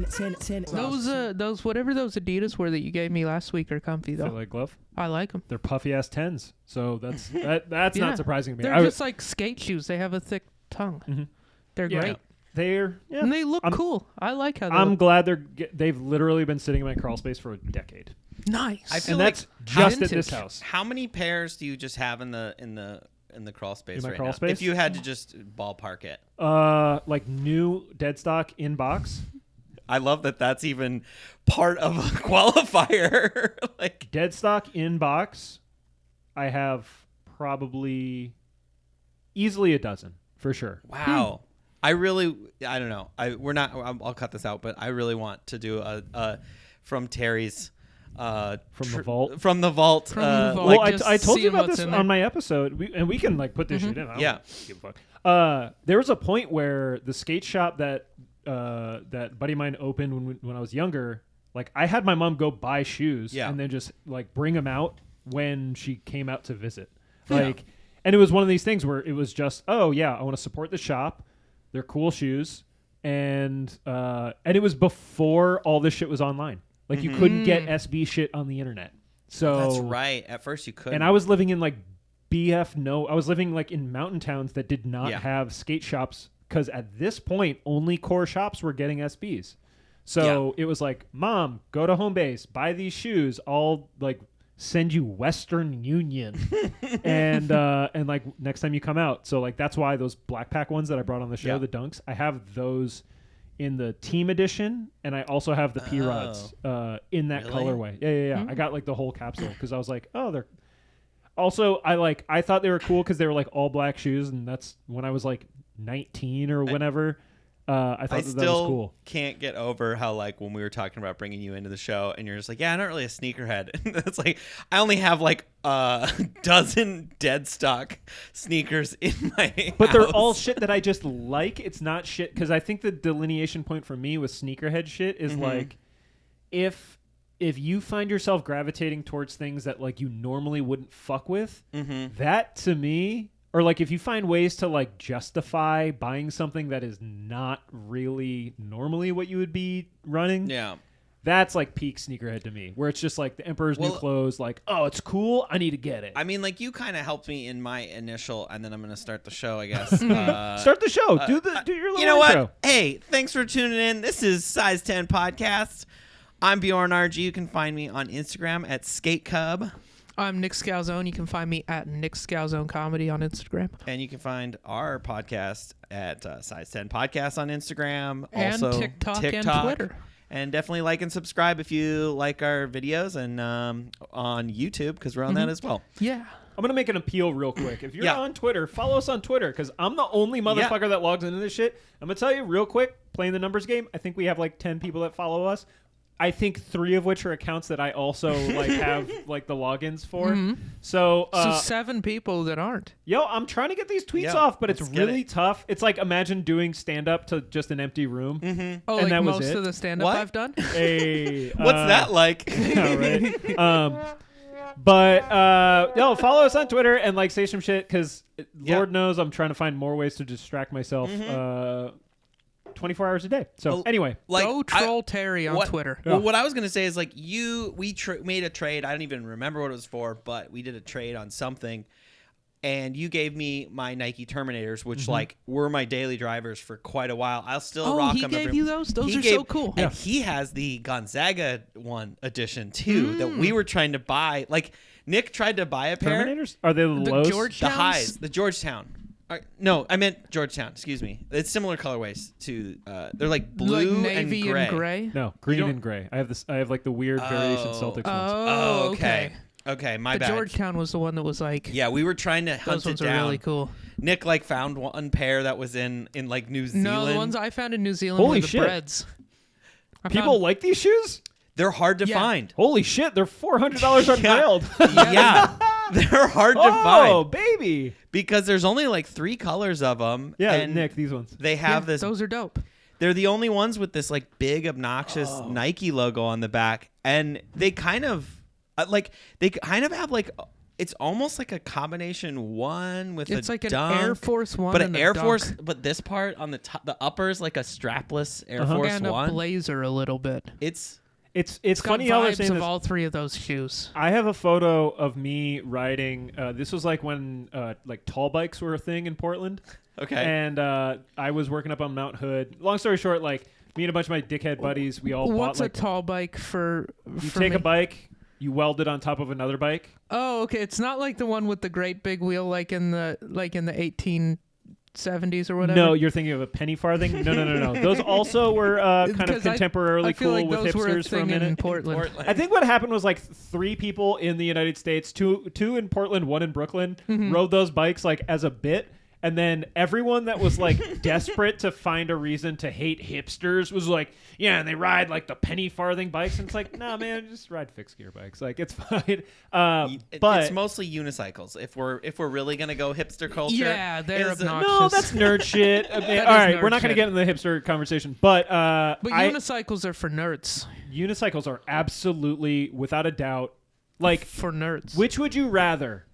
Those whatever those Adidas were that you gave me last week are comfy though. Feel like glove. I like them. They're puffy ass 10s, so that's Yeah. not surprising to me. They're just like skate shoes. They have a thick tongue. Mm-hmm. They're great. And they look cool. I like how they I'm look. glad they've literally been sitting in my crawl space for a decade. Nice. I feel And like that's just vintage. at this house. How many pairs do you just have in the crawl space In my right crawl now? space? If you had to just ballpark it. Like new dead stock in box. I love that that's even part of a qualifier. Like Dead stock in box, I have probably easily a dozen for sure. wow. I don't know. I'll cut this out, but I really want to do a from Terry's From the vault. From the vault. From the vault. Well, Like, just I told you seeing about what's this in there. on my episode, we can like put this shit in. I don't Yeah. give a fuck. There was a point where the skate shop that buddy of mine opened when I was younger, like I had my mom go buy shoes and then just like bring them out when she came out to visit. Like, and it was one of these things where it was just, oh yeah, I want to support the shop. They're cool shoes, and it was before all this shit was online. Like you couldn't get SB shit on the internet. So that's right. At first you couldn't. And I was living in like I was living like in mountain towns that did not have skate shops, because at this point only core shops were getting SBs. So it was like, Mom, go to home base, buy these shoes. I'll like send you Western Union and like next time you come out. So like that's why those black pack ones that I brought on the show, the Dunks, I have those in the team edition, and I also have the P-Rods in that colorway. Yeah. Mm-hmm. I got like the whole capsule because I was like, oh, they're also I thought they were cool because they were like all black shoes, and that's when I was like 19 or whenever. I thought that was cool. Can't get over how like when we were talking about bringing you into the show and you're just like, yeah, I'm not really a sneakerhead. It's like I only have like a dozen dead stock sneakers in my but house. they're all shit that I just like. It's not shit because I think the delineation point for me with sneakerhead shit is like if you find yourself gravitating towards things that like you normally wouldn't fuck with, that to me. Or like if you find ways to like justify buying something that is not really normally what you would be running. Yeah. That's like peak sneakerhead to me, where it's just like the Emperor's new clothes, like, oh, it's cool, I need to get it. I mean, like you kind of helped me in my initial, and then I'm going to start the show, I guess. Start the show. Do your little You know intro. what? Hey, thanks for tuning in. This is Size 10 Podcast. I'm Bjorn RG. You can find me on Instagram at SkateCub. I'm Nick Scalzone. You can find me at Nick Scalzone Comedy on Instagram. And you can find our podcast at Size 10 Podcast on Instagram. And also TikTok and Twitter. And definitely like and subscribe if you like our videos, and on YouTube, because we're on that as well. Yeah. I'm going to make an appeal real quick. If you're on Twitter, follow us on Twitter, because I'm the only motherfucker that logs into this shit. I'm going to tell you real quick, playing the numbers game, I think we have like 10 people that follow us. I think 3 of which are accounts that I also like have like the logins for. So 7 people that aren't. Yo, I'm trying to get these tweets off, but it's really tough. It's like imagine doing stand up to just an empty room. Oh, and like that was most it. of the stand up I've done. Hey, What's that like? Yeah, right. But follow us on Twitter and like say some shit, because Lord knows I'm trying to find more ways to distract myself 24 hours a day. So anyway, like, go troll Terry on Twitter. Well, what I was going to say is like we made a trade. I don't even remember what it was for, but we did a trade on something. And you gave me my Nike Terminators, which like were my daily drivers for quite a while. I'll still rock them. Oh, he gave you those? Those are so cool. And he has the Gonzaga one edition too that we were trying to buy. Like Nick tried to buy a pair. Terminators? Are they the lows? The highs. The Georgetown. No, I meant Georgetown. Excuse me. It's similar colorways to. They're like blue like navy and gray. No, green and gray. I have this. I have like the weird variation Celtics ones. Oh, okay. Okay, my bad. The Georgetown was the one that was like. Yeah, we were trying to hunt those ones it down. Are really cool. Nick like found one pair that was in like New Zealand. No, the ones I found in New Zealand Holy were the shit. breads. People like these shoes? They're hard to find. Holy shit, they're $400 on Grailed. Yeah. They're hard to find. Oh, baby. Because there's only like 3 colors of them. Yeah, and Nick, these ones. They have this. Those are dope. They're the only ones with this like big obnoxious Nike logo on the back, and they kind of have like It's almost like a combination one with It's a like an dunk, Air Force One, but and an a Air dunk. Force. But this part on the top, the upper is like a strapless Air Force and One. a blazer a little bit. It's It's Got funny how they're vibes saying of this. all three of those shoes. I have a photo of me riding. This was like when like tall bikes were a thing in Portland. okay. And I was working up on Mount Hood. Long story short, like me and a bunch of my dickhead buddies, we all What's bought a like tall bike for? you for take me? a bike, you weld it on top of another bike. Oh, okay. It's not like the one with the great big wheel, like in the 1870s or whatever. No, you're thinking of a penny farthing. No. Those also were kind of 'Cause I contemporarily feel cool like with those were a hipsters for a thing minute. in Portland. I think what happened was like 3 people in the United States, two in Portland, 1 in Brooklyn, rode those bikes like as a bit. And then everyone that was like desperate to find a reason to hate hipsters was like, yeah, and they ride like the penny farthing bikes. And it's like, nah, man, just ride fixed gear bikes. Like it's fine. But it's mostly unicycles. If we're really gonna go hipster culture, Yeah, they're is obnoxious. no, that's nerd shit. I mean, That all is right, nerd we're not going to shit. get into the hipster conversation. But unicycles are for nerds. unicycles are absolutely, without a doubt, like, For nerds. which would you rather,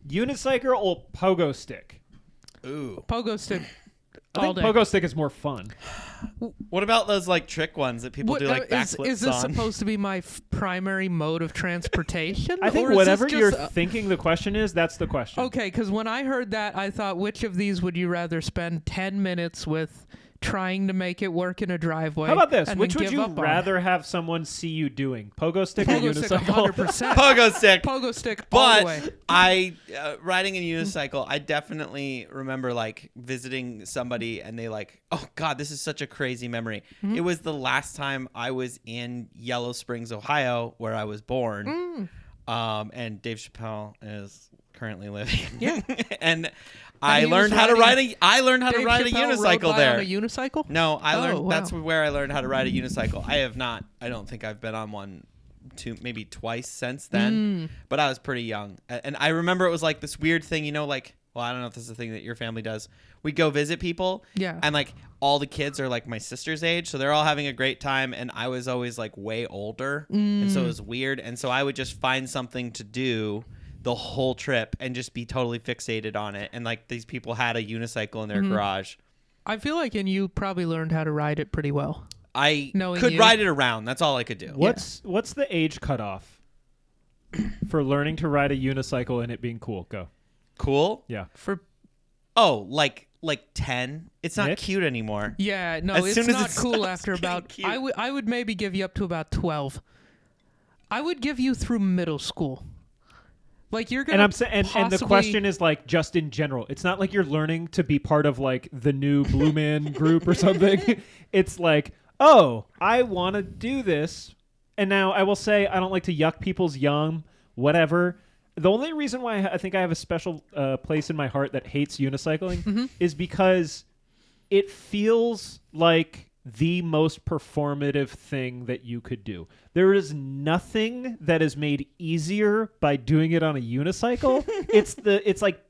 unicycle or pogo stick? Ooh. Pogo stick. I all think day. pogo stick is more fun. What about those like trick ones that people What, do like is backflips this on? supposed to be my primary mode of transportation? I think or is whatever this you're just, thinking the question is, that's the question. Okay, because when I heard that, I thought, which of these would you rather spend 10 minutes with trying to make it work in a driveway? How about this? and Which then would give you up on? rather have someone see you doing? Pogo stick or Pogo stick, unicycle? 100%. Pogo stick. Pogo stick all the way. But I riding a unicycle, I definitely remember like visiting somebody and they like, oh God, this is such a crazy memory. Mm-hmm. It was the last time I was in Yellow Springs, Ohio, where I was born. And Dave Chappelle is currently living. Yeah. and he I was learned how to riding- ride I learned how to Dave ride a Chappelle rode unicycle by there. on a unicycle? No, I learned. wow. That's where I learned how to ride a unicycle. I have not. I don't think I've been on one, maybe twice since then. But I was pretty young, and I remember it was like this weird thing. You know, like, well, I don't know if this is a thing that your family does. We go visit people, Yeah. and like all the kids are like my sister's age, so they're all having a great time, and I was always like way older, and so it was weird. And so I would just find something to do the whole trip and just be totally fixated on it. And like these people had a unicycle in their garage. I feel like you probably learned how to ride it pretty well. I Knowing could you. ride it around. That's all I could do. What's the age cutoff for learning to ride a unicycle and it being cool? Go. Cool? Yeah. For Oh, like 10? It's not Nick? cute anymore. Yeah, no, As it's soon as not it cool stops after getting about. cute. I would maybe give you up to about 12. I would give you through middle school. Like you're gonna. And I'm saying, and the possibly- question is like just in general. It's not like you're learning to be part of like the new Blue Man group or something. It's like, oh, I want to do this, and now I will say I don't like to yuck people's yum, whatever. The only reason why I think I have a special place in my heart that hates unicycling is because it feels like the most performative thing that you could do. There is nothing that is made easier by doing it on a unicycle. It's like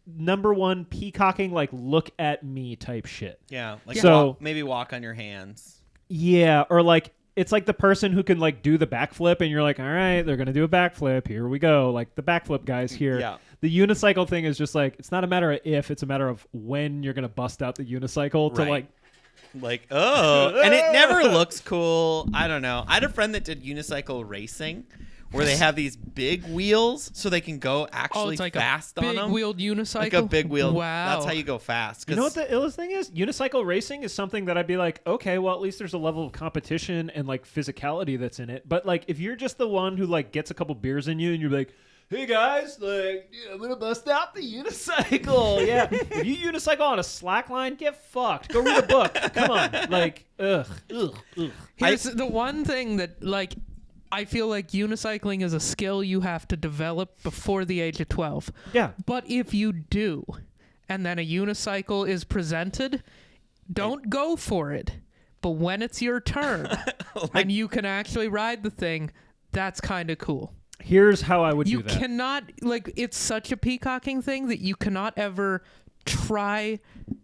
number one peacocking, like look at me type shit. Yeah. Like So- maybe walk on your hands. Yeah, or like it's like the person who can like do the backflip and you're like, all right, they're going to do a backflip. Here we go. Like the backflip guys here. Yeah. The unicycle thing is just like, it's not a matter of if, it's a matter of when you're going to bust out the unicycle to Right. like, Oh. And it never looks cool. I don't know. I had a friend that did unicycle racing where they have these big wheels so they can go actually it's like fast a on big them. wheeled unicycle. Like a big wheel. Wow. That's how you go fast. you know what the illest thing is? Unicycle racing is something that I'd be like, okay, well, at least there's a level of competition and like physicality that's in it. But like, if you're just the one who like gets a couple beers in you and you're like, hey guys, like, yeah, I'm gonna bust out the unicycle. Yeah, if you unicycle on a slack line, get fucked. Go read a book. Come on, like, ugh. Here's the one thing that like I feel like unicycling is a skill you have to develop before the age of 12. Yeah, But if you do, and then a unicycle is presented, don't go for it. But when it's your turn and you can actually ride the thing, that's kind of cool. here's how I would You do that. cannot, like, it's such a peacocking thing that you cannot ever try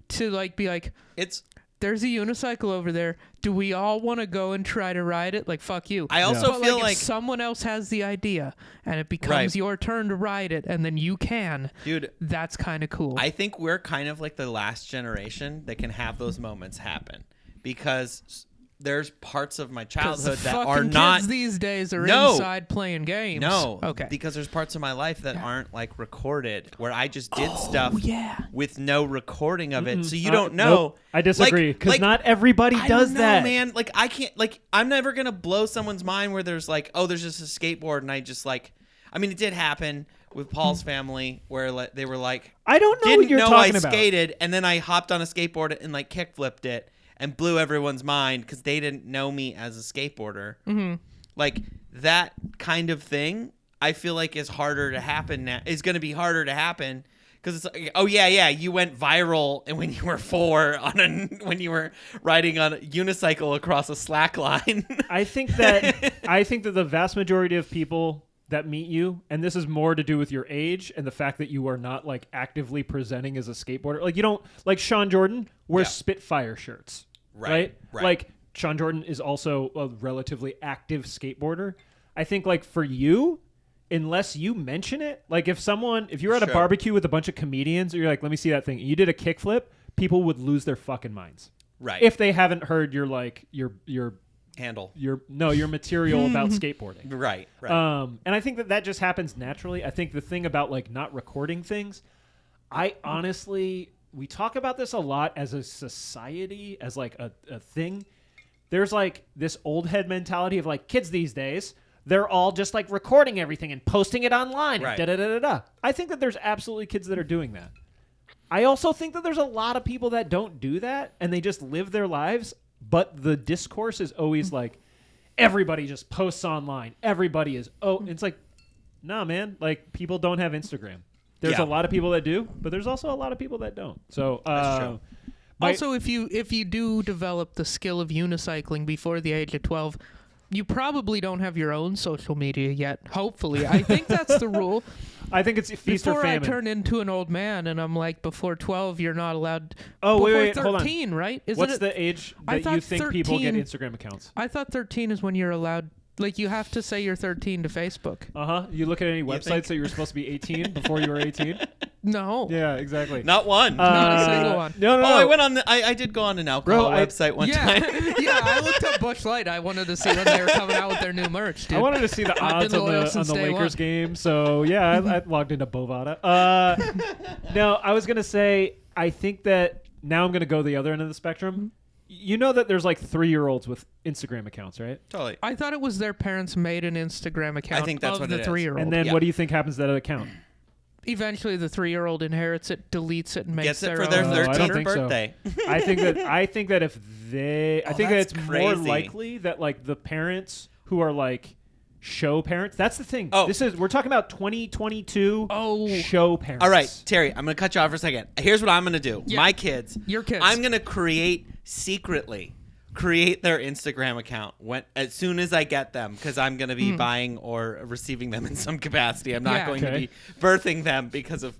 to, like, be like, It's there's a unicycle over there. Do we all want to go and try to ride it? Like, fuck you. I also But feel if like someone else has the idea and it becomes Right. your turn to ride it, and then you can, dude, that's kind of cool. I think we're kind of like the last generation that can have those moments happen, because there's parts of my 'Cause childhood the that fucking are not kids these days are No. inside playing games. no Okay. because there's parts of my life that aren't like recorded, where I just did stuff yeah. with no recording of it, so you don't Nope. know. I disagree, because Like, not everybody I does don't know, that. man. Like, I can't. Like, I'm never gonna blow someone's mind where there's like, oh, there's just a skateboard, and I just like. I mean, it did happen with Paul's family, where like, they were like, I don't know didn't what you're know talking I about. skated, and then I hopped on a skateboard and like kick flipped it and blew everyone's mind because they didn't know me as a skateboarder. Mm-hmm. Like that kind of thing, I feel like is harder to happen now. Is going to be harder to happen. Because it's like, oh yeah, you went viral, and when you were 4 when you were riding on a unicycle across a slack line. I think that the vast majority of people that meet you, and this is more to do with your age and the fact that you are not like actively presenting as a skateboarder. Like, you don't, like Sean Jordan wears Yeah. Spitfire shirts, Right. Like Sean Jordan is also a relatively active skateboarder. I think like for you, unless you mention it, like if you're at a Sure. barbecue with a bunch of comedians, or you're like, let me see that thing, and you did a kickflip, people would lose their fucking minds. Right. If they haven't heard your like your handle. your material about skateboarding. Right. And I think that just happens naturally. I think the thing about like not recording things, I honestly, we talk about this a lot as a society, as like a thing. There's like this old head mentality of like kids these days, they're all just like recording everything and posting it online. Right. And da-da-da-da-da. I think that there's absolutely kids that are doing that. I also think that there's a lot of people that don't do that and they just live their lives, but the discourse is always like, everybody just posts online. Everybody is, it's like, nah, man, like people don't have Instagram. There's Yeah. a lot of people that do, but there's also a lot of people that don't. So, That's true. Also, if you do develop the skill of unicycling before the age of 12, you probably don't have your own social media yet. Hopefully. I think that's the rule. I think it's feast or Before famine. I turn into an old man and I'm like, before 12, you're not allowed. Oh, before wait, hold on. 13, right? Isn't What's it? the age I that you thought think people get 13 Instagram accounts? I thought 13 is when you're allowed. Like, you have to say you're 13 to Facebook. You look at any websites think? that you were supposed to be 18 before you were 18? No. Yeah, exactly. Not one. Not a single one. No. I went on. I did go on an alcohol Bro, website one Yeah, time. yeah. I looked up Busch Light. I wanted to see when they were coming out with their new merch, dude. I wanted to see the I've odds been on loyal the since day Lakers one. game, so yeah, I logged into Bovada. No, I was gonna say I think that now I'm gonna go the other end of the spectrum. You know that there's like 3-year-olds with Instagram accounts, right? Totally. I thought it was their parents made an Instagram account I think that's of what the it is. 3-year-old. And then Yeah. what do you think happens to that account? Eventually, the 3-year-old inherits it, deletes it, and makes Gets it their for own. their I don't 13th think so. birthday. I think that if they, I think that that's it's more crazy. likely that like the parents who are like show parents. That's the thing. Oh. We're talking about 2022 Oh. show parents. All right, Terry, I'm going to cut you off for a second. Here's what I'm going to do. Yeah. My kids. Your kids. I'm going to secretly create their Instagram account as soon as I get them, because I'm going to be buying or receiving them in some capacity. I'm not Yeah. going to Okay. be birthing them because of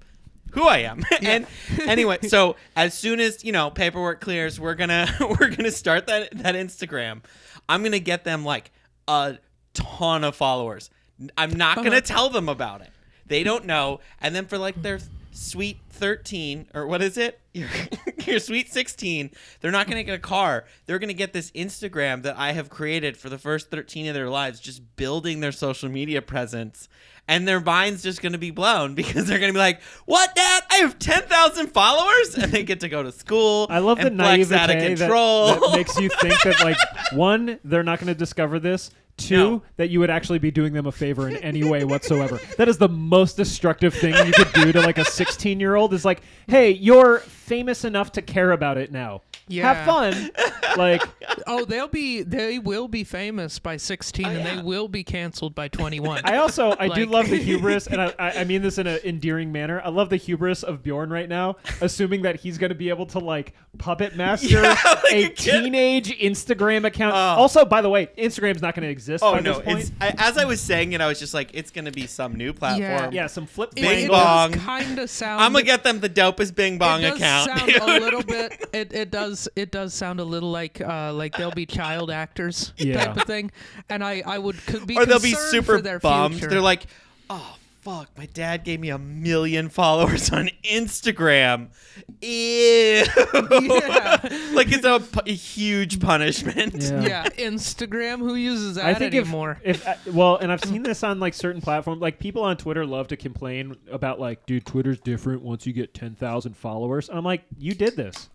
who I am. And anyway, so as soon as, paperwork clears, we're going to start that Instagram. I'm going to get them like a ton of followers. I'm not going to tell them about it. They don't know. And then for like their sweet 13, or what is it? Your sweet 16, they're not going to get a car. They're going to get this Instagram that I have created for the first 13 of their lives, just building their social media presence. And their mind's just going to be blown because they're going to be like, what, Dad? I have 10,000 followers? And they get to go to school. I love the and flex out of naivete control. that makes you think that like, one, they're not going to discover this. Two, No. that you would actually be doing them a favor in any way whatsoever. That is the most destructive thing you could do to like a 16-year-old is like, hey, you're famous enough to care about it now. Yeah. Have fun. Like, they will be famous by 16 and they will be canceled by 21. I do love the hubris, and I mean this in an endearing manner. I love the hubris of Bjorn right now, assuming that he's going to be able to like puppet master a teenage Instagram account. Also, by the way, Instagram's not going to exist. Oh by no! this point. As I was saying it, I was just like, it's going to be some new platform. Yeah, some flip Bing it bong. Kind of sound. I'm gonna get them the dopest Bing bong account. Sound dude. a little bit. It does sound a little like they'll be child actors type of thing, and I would be or they'll be concerned super for their bummed. future. They're like, oh fuck, my dad gave me 1 million followers on Instagram. Ew. Yeah. Like it's a huge punishment. Yeah, Instagram. Who uses that I think anymore? And I've seen this on like certain platforms. Like people on Twitter love to complain about like, dude, Twitter's different once you get 10,000 followers. And I'm like, you did this.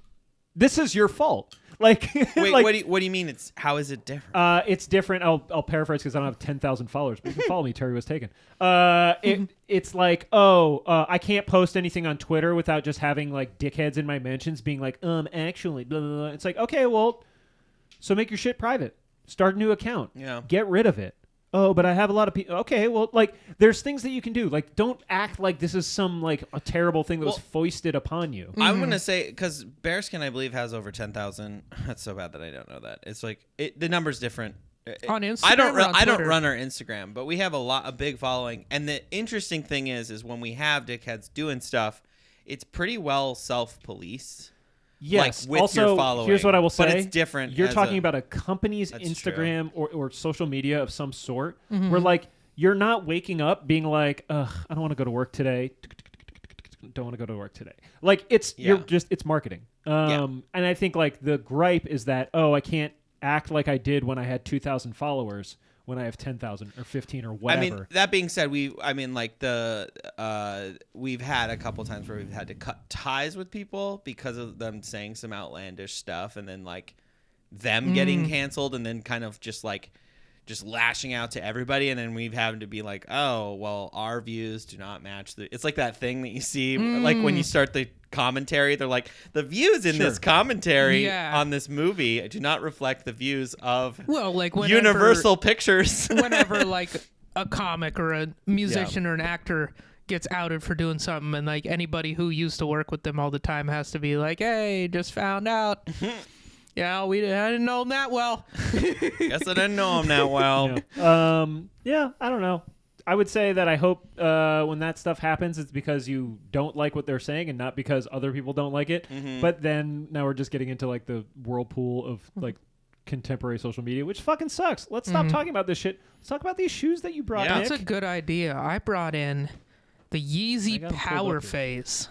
This is your fault. Like, wait, like, what do you mean? How is it different? It's different. I'll paraphrase because I don't have 10,000 followers, but you can follow me. Terry was taken. It's like, I can't post anything on Twitter without just having like dickheads in my mentions being like, actually, blah, blah, blah. It's like, okay, well, so make your shit private. Start a new account. Yeah. Get rid of it. Oh, but I have a lot of people. Okay, well, like, there's things that you can do. Like, don't act like this is some, like, a terrible thing that was foisted upon you. I'm going to say, because Bearskin, I believe, has over 10,000. That's so bad that I don't know that. It's like, the number's different. On Instagram I don't run our Instagram, but we have a big following. And the interesting thing is when we have dickheads doing stuff, it's pretty well self-policed. Yes. Like with also, your following. here's what I will say. But it's different. You're talking about a company's Instagram or social media of some sort where, like, you're not waking up being like, ugh, I don't want to go to work today. Don't want to go to work today. Like, it's marketing. And I think, like, the gripe is that, I can't act like I did when I had 2,000 followers when I have 10,000 or 15 or whatever. I mean, that being said, we've had a couple times where we've had to cut ties with people because of them saying some outlandish stuff and then like them getting canceled and then kind of just lashing out to everybody, and then we've had to be like, oh, well, our views do not match it's like that thing that you see like when you start the commentary, they're like, the views in this commentary on this movie do not reflect the views of Universal Pictures. Whenever like a comic or a musician or an actor gets outed for doing something, and like anybody who used to work with them all the time has to be like, hey, just found out. Yeah, I didn't know him that well. Guess I didn't know him that well. I don't know. I would say that I hope when that stuff happens, it's because you don't like what they're saying and not because other people don't like it. But then now we're just getting into like the whirlpool of like contemporary social media, which fucking sucks. Let's stop talking about this shit. Let's talk about these shoes that you brought in. That's a good idea. I brought in the Yeezy Powerphase.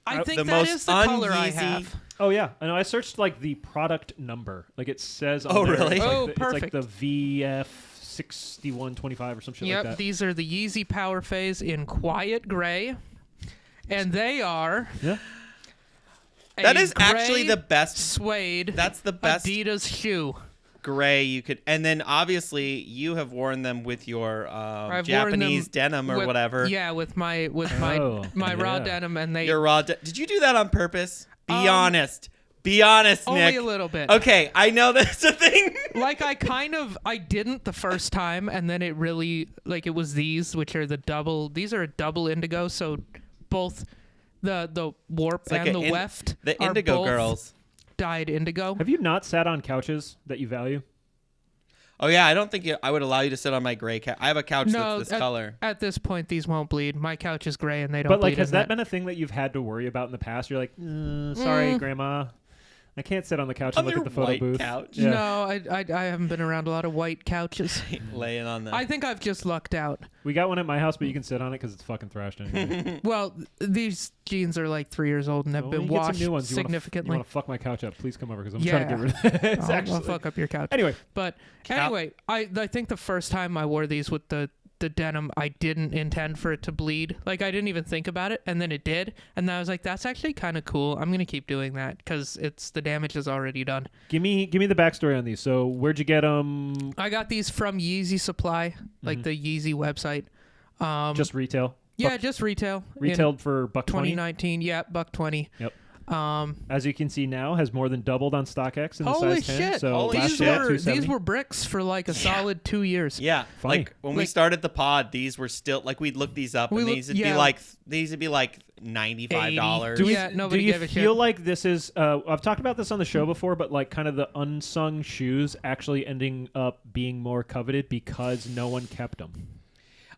I think that is the color I have. Oh yeah, I know. I searched like the product number, like it says. Oh there, really? Perfect. It's like the VF6125 or some shit like that. Yep, these are the Yeezy Powerphase in quiet gray, and they are. Yeah. That is actually the best suede. That's the best Adidas shoe. Gray you could, and then obviously you have worn them with your Japanese denim or whatever. Yeah, with my raw denim, and your raw. Did you do that on purpose? Be honest. Be honest, only Nick. Only a little bit. Okay, I know that's a thing. Like I didn't the first time, and then it really it was these, which are these are a double indigo, so both the warp and the weft the are indigo both girls dyed indigo. Have you not sat on couches that you value? Oh yeah, I don't think I would allow you to sit on my gray couch. I have a couch that's this color. At this point, these won't bleed. My couch is gray, and they don't. But like, has that been a thing that you've had to worry about in the past? You're like, sorry, Grandma, I can't sit on the couch and look at the photo booth. Couch? Yeah. No, I haven't been around a lot of white couches. Laying on them. I think I've just lucked out. We got one at my house, but you can sit on it because it's fucking thrashed anyway. Well, these jeans are like 3 years old and have been washed significantly. You want to fuck my couch up? Please come over because I'm trying to get rid of it. I'll fuck up your couch. Anyway. I think the first time I wore these with the denim, I didn't intend for it to bleed. Like, I didn't even think about it, and then it did. And then I was like, that's actually kind of cool. I'm going to keep doing that because the damage is already done. Give me the backstory on these. So where'd you get them? I got these from Yeezy Supply, like the Yeezy website. Just retail? Yeah, just retail. Retailed for $1.20? 2019, yeah, $1.20. Yep. As you can see now, has more than doubled on StockX in the Holy size 10. shit! So Holy last shit. year, 270. These were bricks for like a solid 2 years. Yeah, Funny. like when we started the pod, these were still like we'd look these up, and these would be like $95. Nobody do you gave a feel shit. like this is? I've talked about this on the show before, but like kind of the unsung shoes actually ending up being more coveted because no one kept them.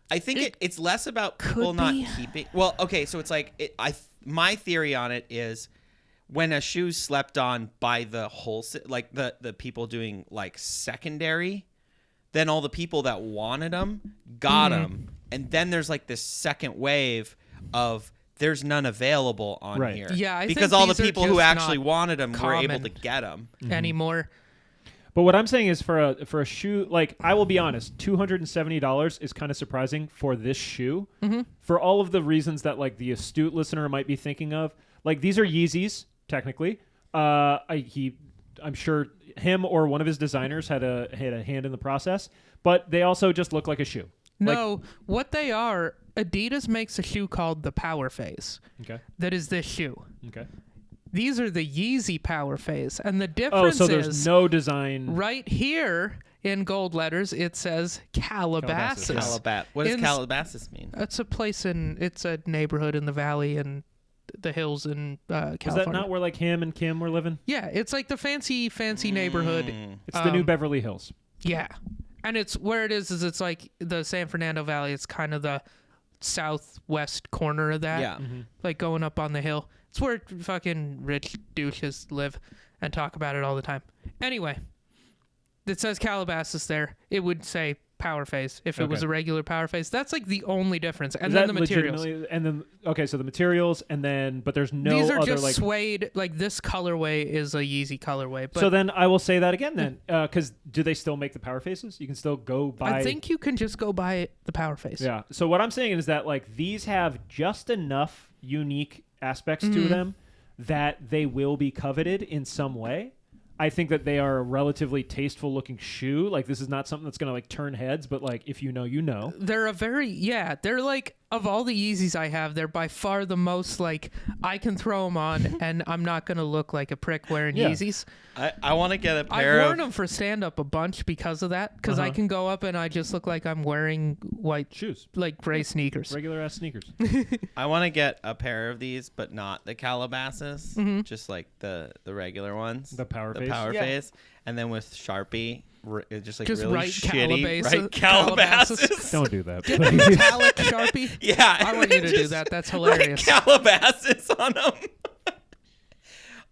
I think it's less about people not keeping. Well, okay, so it's like my theory on it is when a shoe's slept on by the wholesale, like the people doing like secondary, then all the people that wanted them got them, and then there's like this second wave of there's none available on here. Yeah, because all the people who actually wanted them were able to get them anymore. But what I'm saying is for a shoe, like I will be honest, $270 is kind of surprising for this shoe for all of the reasons that like the astute listener might be thinking of. Like these are Yeezys, technically. I'm sure him or one of his designers had a hand in the process, but they also just look like a shoe. No, what they are, Adidas makes a shoe called the Powerphase. Okay. That is this shoe. Okay. These are the Yeezy Powerphase, and the difference so there's no design. right here in gold letters. It says Calabasas. What does Calabasas mean? It's a place it's a neighborhood in the valley and the hills in California. Is that not where like him and Kim were living? Yeah, it's like the fancy neighborhood. It's the new Beverly Hills. Yeah, and it's where it is it's like the San Fernando Valley. It's kind of the southwest corner of that. Yeah. Like going up on the hill. It's where fucking rich douches live and talk about it all the time. Anyway, it says Calabasas there. It would say Powerphase if it was a regular Powerphase. That's like the only difference. And then the materials. And then so the materials and then but there's no These are other just like suede. Like this colorway is a Yeezy colorway. But so then I will say that again then because do they still make the Powerphases? You can still go buy. I think you can just go buy the Powerphase. Yeah. So what I'm saying is that like these have just enough unique aspects to them that they will be coveted in some way. I think that they are a relatively tasteful looking shoe. Like this is not something that's going to like turn heads, but like if you know, you know. They're they're like of all the Yeezys I have, they're by far the most like I can throw them on and I'm not going to look like a prick wearing Yeezys. I want to get a pair I've worn them for stand up a bunch because of that. Because I can go up and I just look like I'm wearing white shoes, like gray sneakers, regular ass sneakers. I want to get a pair of these, but not the Calabasas, just like the regular ones, the Powerphase, and then with Sharpie. Just like just really write shitty, Calabasas. Don't do that. Get a metallic Sharpie. Yeah, I want you to do that. That's hilarious. Calabasas on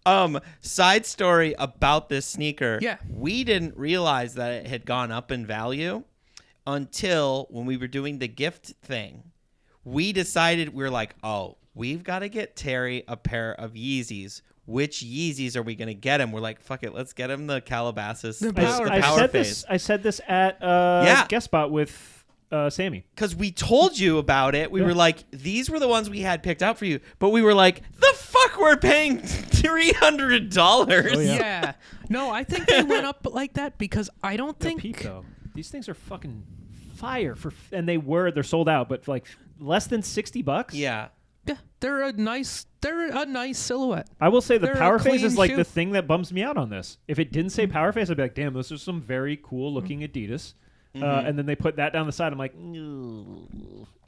them. Side story about this sneaker. Yeah, we didn't realize that it had gone up in value until when we were doing the gift thing. We decided we were like, oh, we've got to get Terry a pair of Yeezys. Which Yeezys are we going to get him? We're like, fuck it, let's get him the Calabasas. I said this at Guest Spot with Sammy. Because we told you about it. We were like, these were the ones we had picked out for you. But we were like, the fuck, we're paying $300. Oh, yeah. No, I think they went up like that because I don't think... Peep, though. These things are fucking fire. They're sold out, but for like less than $60. Yeah. Yeah, they're a nice silhouette. I will say the They're a Powerphase clean is like shoe. the thing that bums me out on this. If it didn't say Powerphase, I'd be like, damn, those are some very cool looking Adidas. And then they put that down the side. I'm like,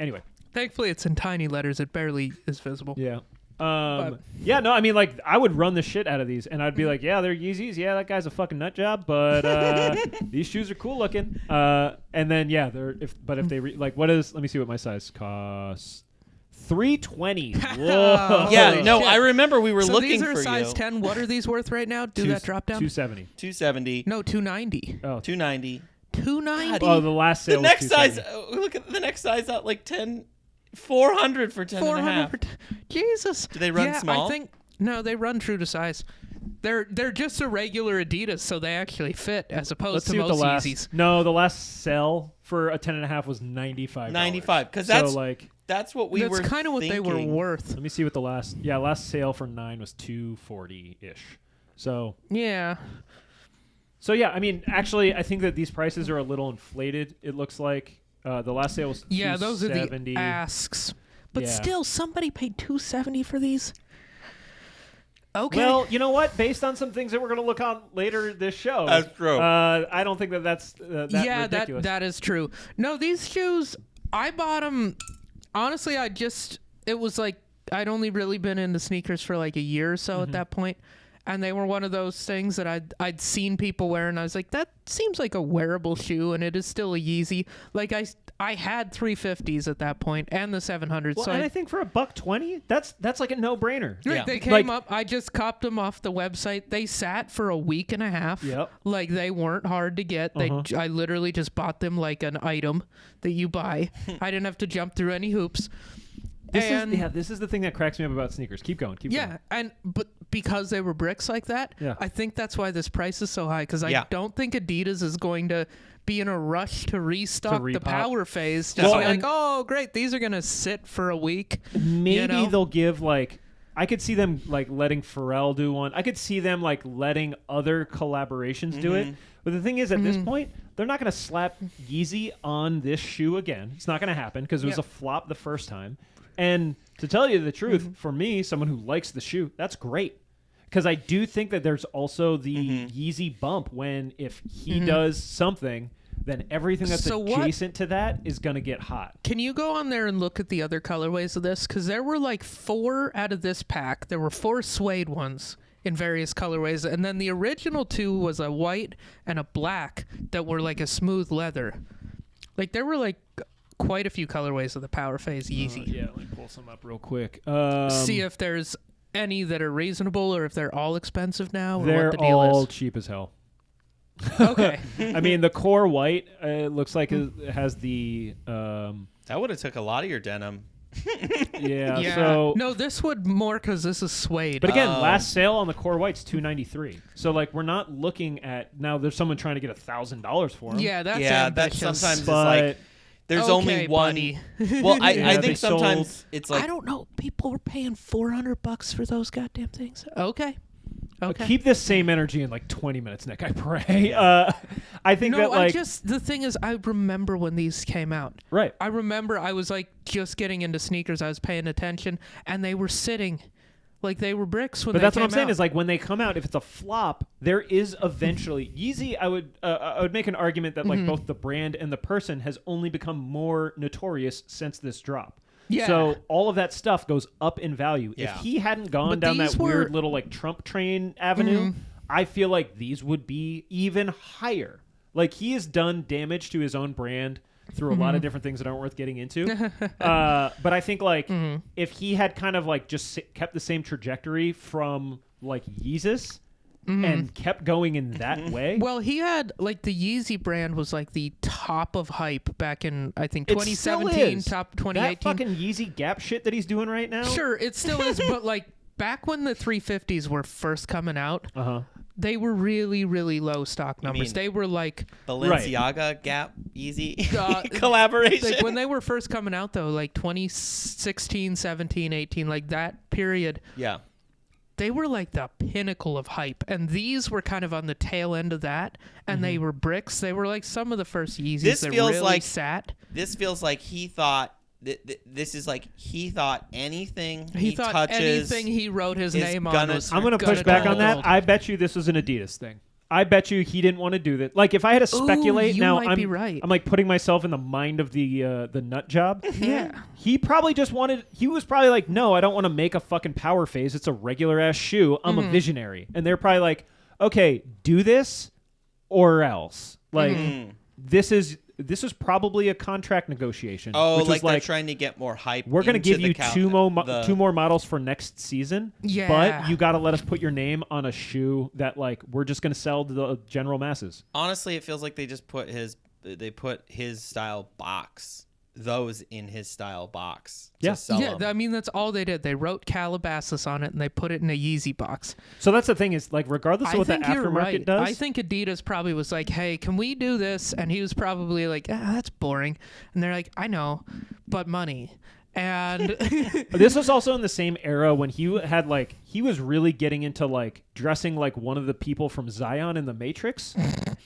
anyway. Thankfully, it's in tiny letters. It barely is visible. Yeah. Yeah, no, I mean, like, I would run the shit out of these, and I'd be like, yeah, they're Yeezys. Yeah, that guy's a fucking nut job, but these shoes are cool looking. And then, yeah, if they let me see what my size costs. $320. Whoa. Yeah, no, I remember we were looking for you. These are size 10. What are these worth right now? That drop down? $270. No, $290. Oh, $290. $290. Oh, the last sale. The next size. Look at the next size out like $400 for 10 and a half. Jesus. Do they run small? I think no, they run true to size. They're just a regular Adidas, so they actually fit as opposed to most Yeezys. No, the last sell for a 10 and a half was $95. $95, because that's so like. That's what we were That's kind of what they were worth. Let me see what the last sale for 9 was $240-ish. So yeah. So yeah, I mean, actually, I think that these prices are a little inflated. It looks like the last sale was $270. Those are the asks. But still, somebody paid $270 for these. Okay. Well, you know what? Based on some things that we're going to look on later this show, That's true. I don't think that's yeah, ridiculous. that is true. No, these shoes, I bought them. Honestly, it was like I'd only really been into sneakers for like a year or so at that point. And they were one of those things that I'd seen people wear, and I was like, that seems like a wearable shoe, and it is still a Yeezy. Like I had 350s at that point and the 700s. Well, so and I think for $120, that's like a no-brainer. Right, Yeah. they came up. I just copped them off the website. They sat for a week and a half. Yep. Like they weren't hard to get. I literally just bought them like an item that you buy. I didn't have to jump through any hoops. This is the thing that cracks me up about sneakers. Keep going. But because they were bricks like that, I think that's why this price is so high. Because I don't think Adidas is going to be in a rush to restock the Powerphase. Just like, oh, great, these are going to sit for a week. Maybe they'll give like. I could see them like letting Pharrell do one. I could see them like letting other collaborations do it. But the thing is, at this point, they're not going to slap Yeezy on this shoe again. It's not going to happen because it was a flop the first time. And to tell you the truth, for me, someone who likes the shoe, that's great. Because I do think that there's also the Yeezy bump when if he does something, then everything that's adjacent to that is going to get hot. Can you go on there and look at the other colorways of this? Because there were like 4 out of this pack. There were 4 suede ones in various colorways. And then the original 2 was a white and a black that were like a smooth leather. Like there were like quite a few colorways of the Powerphase Yeezy. Let me pull some up real quick. See if there's any that are reasonable or if they're all expensive now or they're what the deal all is. cheap as hell. Okay. I mean, the core white looks like it has the... that would have took a lot of your denim. yeah, so... No, this would more because this is suede. But again, last sale on the core white's $293. So, like, we're not looking at... Now, there's someone trying to get $1,000 for them. Yeah, that's that ambitious. sometimes is But- like... There's Okay, only one. buddy. Well, I they think sometimes it's like I don't know. People were paying $400 for those goddamn things. Okay. Keep this same energy in like 20 minutes, Nick. I pray. I think that like the thing is, I remember when these came out. Right. I remember I was like just getting into sneakers. I was paying attention, and they were sitting like they were bricks when. But they that's what I'm came saying out. is like when they come out, if it's a flop, there is eventually Yeezy. I would make an argument that like both the brand and the person has only become more notorious since this drop. Yeah. So all of that stuff goes up in value. Yeah. If he hadn't gone But down that these weird were- little like Trump train avenue, I feel like these would be even higher. Like he has done damage to his own brand through a lot of different things that aren't worth getting into. But I think like if he had kind of like just kept the same trajectory from like Yeezus and kept going in that way. Well, he had like the Yeezy brand was like the top of hype back in I think It still 2017, is. top That 2018. fucking Yeezy Gap shit that he's doing right now. Sure, it still is, but like back when the 350s were first coming out, they were really, really low stock numbers. mean They were like Balenciaga Gap Yeezy Uh, collaboration. like when they were first coming out though, like 2016, 17, 18, like that period. Yeah. They were like the pinnacle of hype, and these were kind of on the tail end of that, and they were bricks. They were like some of the first Yeezys This that feels really like- sat. This feels like he thought. This is like he thought anything He thought touches. anything he wrote his is name on gonna- was I'm going to push gonna back go on that. gold. I bet you this was an Adidas thing. I bet you he didn't want to do that. Like if I had to speculate, you now might be right. I'm like putting myself in the mind of the nut job. Yeah. He probably just wanted. He was probably like, no, I don't want to make a fucking Powerphase. It's a regular ass shoe. I'm a visionary, and they're probably like, okay, do this or else. Like this is probably a contract negotiation. Oh, which like was they're trying to get more hype. we're going to into give you the two more models for next season. Yeah. But you got to let us put your name on a shoe that like we're just going to sell to the general masses. Honestly, it feels like they just put his style box. Those in his style box. Yeah. To sell Yeah, them. I mean that's all they did. They wrote Calabasas on it and they put it in a Yeezy box. So that's the thing is like regardless of I what the think you're aftermarket right. does. I think Adidas probably was like, "Hey, can we do this?" And he was probably like, "That's boring." And they're like, "I know, but money." And this was also in the same era when he was really getting into like dressing like one of the people from Zion in the Matrix.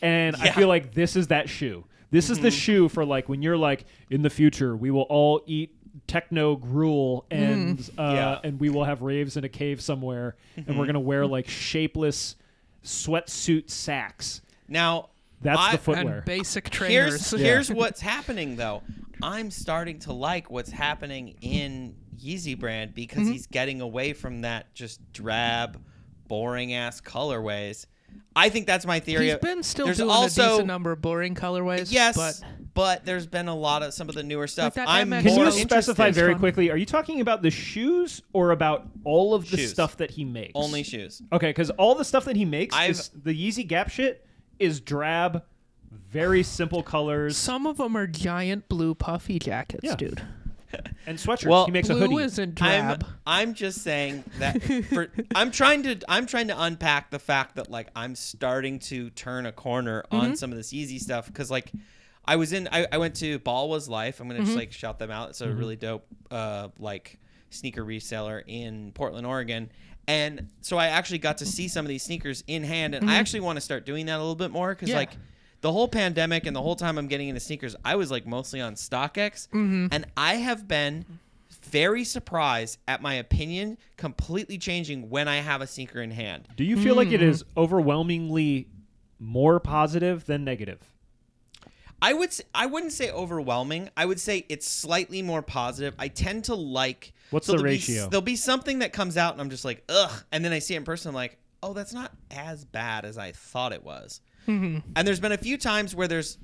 And I feel like this is that shoe. This is the shoe for like when you're like in the future we will all eat techno gruel and and we will have raves in a cave somewhere and we're gonna wear like shapeless sweatsuit sacks. Now that's the footwear. And basic trainers. Here's what's happening though. I'm starting to like what's happening in Yeezy brand because he's getting away from that just drab, boring ass colorways. I think that's my theory. He's been still there's doing also, a decent number of boring colorways. Yes, but there's been a lot of some of the newer stuff. Like I'm MX Can more you interested. specify very Fun. quickly? Are you talking about the shoes or about all of the Shoes. stuff that he makes? Only shoes. Okay, because all the stuff that he makes, is, the Yeezy Gap shit is drab, very simple colors. Some of them are giant blue puffy jackets, dude. And sweatshirts. Well, he makes a Blue hoodie. isn't drab. I'm just saying that I'm trying to unpack the fact that like I'm starting to turn a corner on some of this Yeezy stuff because like I went to Ball Was Life. I'm gonna just like shout them out. It's a really dope like sneaker reseller in Portland, Oregon. And so I actually got to see some of these sneakers in hand, and I actually want to start doing that a little bit more because like the whole pandemic and the whole time I'm getting into sneakers, I was like mostly on StockX, and I have been very surprised at my opinion completely changing when I have a sneaker in hand. Do you feel like it is overwhelmingly more positive than negative? I wouldn't say overwhelming. I would say it's slightly more positive. I tend to like. What's the ratio? There'll be something that comes out and I'm just like, ugh, and then I see it in person. I'm like, oh, that's not as bad as I thought it was. And there's been a few times where there's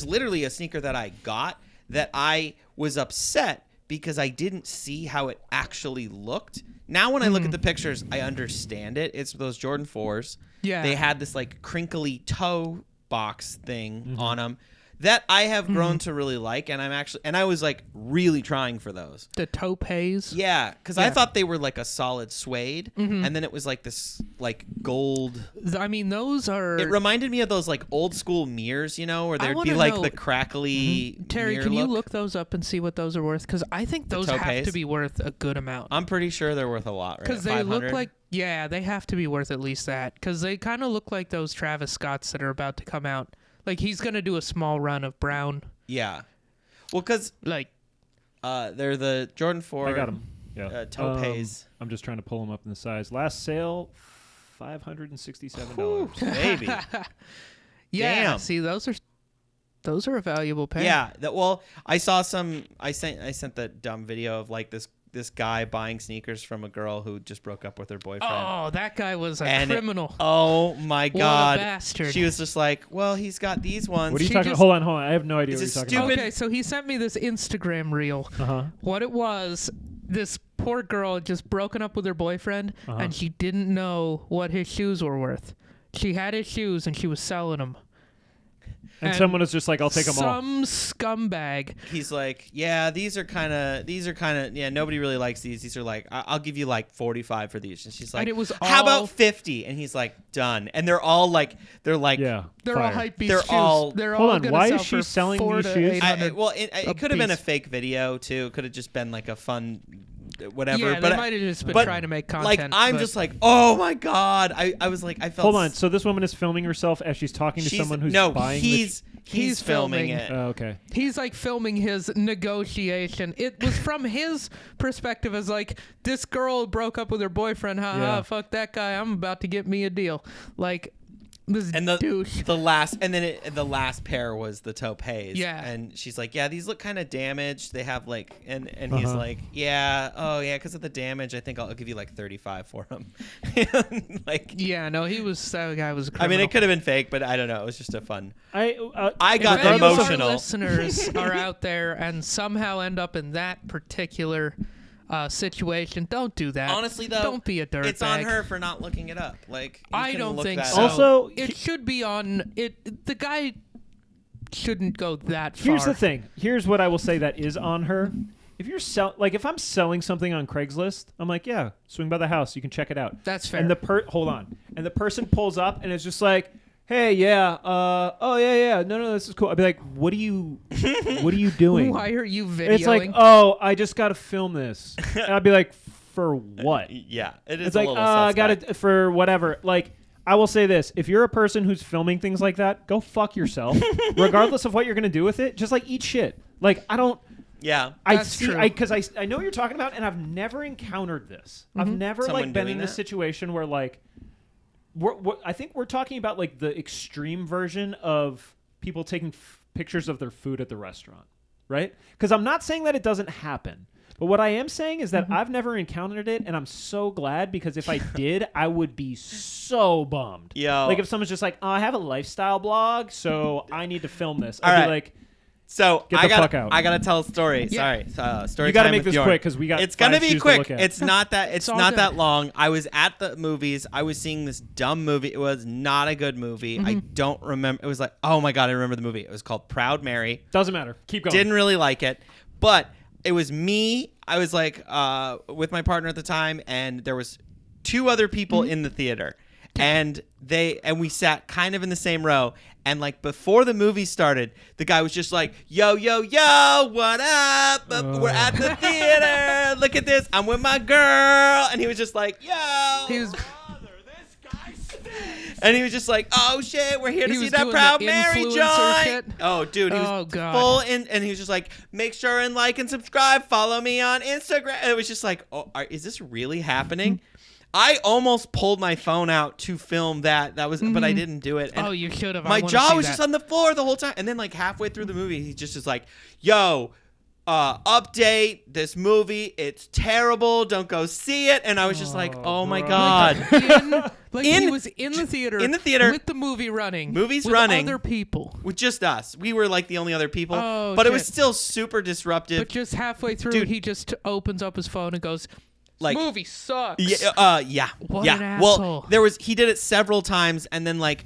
literally a sneaker that I got that I was upset because I didn't see how it actually looked. Now when I look at the pictures, I understand it. It's those Jordan 4s. Yeah. They had this like crinkly toe box thing on them that I have grown to really like, and I was like really trying for those. The Powerphase. Yeah, because I thought they were like a solid suede, and then it was like this like gold. I mean, those are. It reminded me of those like old school mirrors, you know, where there'd be like the crackly. Terry, mirror can you look. look those up and see what those are worth? Because I think those have Powerphase? to be worth a good amount. I'm pretty sure they're worth a lot, right? Because they look 500? like, they have to be worth at least that. Because they kind of look like those Travis Scotts that are about to come out. Like, he's going to do a small run of brown. Yeah. Well, because like, they're the Jordan 4. I got them. Yeah. Powerphase. I'm just trying to pull them up in the size. Last sale, $567. Baby. yeah. Damn. See, those are a valuable pair. Yeah. Well, I saw some. I sent that dumb video of like this guy buying sneakers from a girl who just broke up with her boyfriend. Oh, that guy was a criminal. Oh my God. What a bastard. She was just like, well, he's got these ones. What are you She talking just- about? Hold on. I have no idea what It's you're a talking about. stupid- Okay, so he sent me this Instagram reel. What it was, this poor girl had just broken up with her boyfriend, and she didn't know what his shoes were worth. She had his shoes, and she was selling them. And someone is just like, I'll take them all. Some scumbag. He's like, yeah, these are kind of, yeah, nobody really likes these. These are like, I'll give you like 45 for these. And she's like, And it was how all- about 50? And he's like, done. And they're all like, Yeah. They're all fire. hype beast They're shoes. all- They're Hold all on, gonna why sell is she for selling 400 these to shoes? 800 well, it a could have been a piece. fake video too. It could have just been like a fun whatever. Yeah, but they might have just been but, trying to make like, content. I'm but- just like, oh my God. I was like, I felt. Hold on. So this woman is filming herself as she's talking to someone who's buying he's filming it. Oh, okay. He's like filming his negotiation. It was from his perspective as like, this girl broke up with her boyfriend. Ha fuck that guy. I'm about to get me a deal. Like, this And douche. the last pair was the Powerphase. Yeah. And she's like, yeah, these look kind of damaged. They have like, and he's like, yeah, oh yeah, because of the damage, I think I'll give you like 35 for them. Like, Yeah, no, that guy was a I criminal. mean, it could have been fake, but I don't know. It was just a fun. I got If any of our emotional. listeners are out there and somehow end up in that particular situation, don't do that. Honestly, though, don't be a dirtbag. It's on her for not looking it up. Like, you I can don't look think that so. up. Also, it should be on it. The guy shouldn't go that far. Here's the thing. Here's what I will say that is on her. If you're if I'm selling something on Craigslist, I'm like, yeah, swing by the house. You can check it out. That's fair. And hold on. And the person pulls up and it's just like, hey, yeah, oh yeah, no, this is cool. I'd be like, what are you doing? Why are you videoing? And it's like, oh, I just got to film this. And I'd be like, for what? Yeah, it is It's a like, little I got suspect. it for whatever. Like, I will say this. If you're a person who's filming things like that, go fuck yourself. Regardless of what you're going to do with it, just like eat shit. Like, Yeah, That's true. Because I know what you're talking about, and I've never encountered this. I've never Someone been doing in a that? situation where I think we're talking about like the extreme version of people taking pictures of their food at the restaurant, right? Because I'm not saying that it doesn't happen. But what I am saying is that I've never encountered it, and I'm so glad, because if I did, I would be so bummed. Yo. Like if someone's just like, oh, I have a lifestyle blog, so I need to film this. All I'd right. be like, So Get the fuck out. I gotta tell a story. Yeah. Sorry, story. you got to time make with this Bjorn. quick because we got. It's gonna 5 be shoes to quick. look at. It's not that. It's all not good. that long. I was at the movies. I was seeing this dumb movie. It was not a good movie. I don't remember. It was like, oh my god, I remember the movie. It was called Proud Mary. Doesn't matter. Keep going. Didn't really like it, but it was me. I was like with my partner at the time, and there was 2 other people in the theater, and we sat kind of in the same row. And like before the movie started, the guy was just like, "Yo, yo, yo, what up? We're at the theater. Look at this. I'm with my girl." And he was just like, "Yo." He was And he was just like, "Oh shit, we're here to He see was that doing Proud the Mary influencer joint." shit? Oh, dude, he was Oh, God. full in, and he was just like, "Make sure and like and subscribe. Follow me on Instagram." And it was just like, "Oh, is this really happening?" I almost pulled my phone out to film that. That was, but I didn't do it. And Oh, you should have. my jaw was just on the floor the whole time. And then like halfway through the movie, he just is like, "Yo, update this movie. It's terrible. Don't go see it." And I was just like, "Oh my bro. god." He was in the theater. In the theater. with the movie running. Movie's with running. Other people. With just us. We were like the only other people. Oh, but it was shit. still super disruptive. But just halfway through, Dude. he just opens up his phone and goes, Like- "Movie sucks." Yeah. What yeah. an Well, asshole. he did it several times, and then like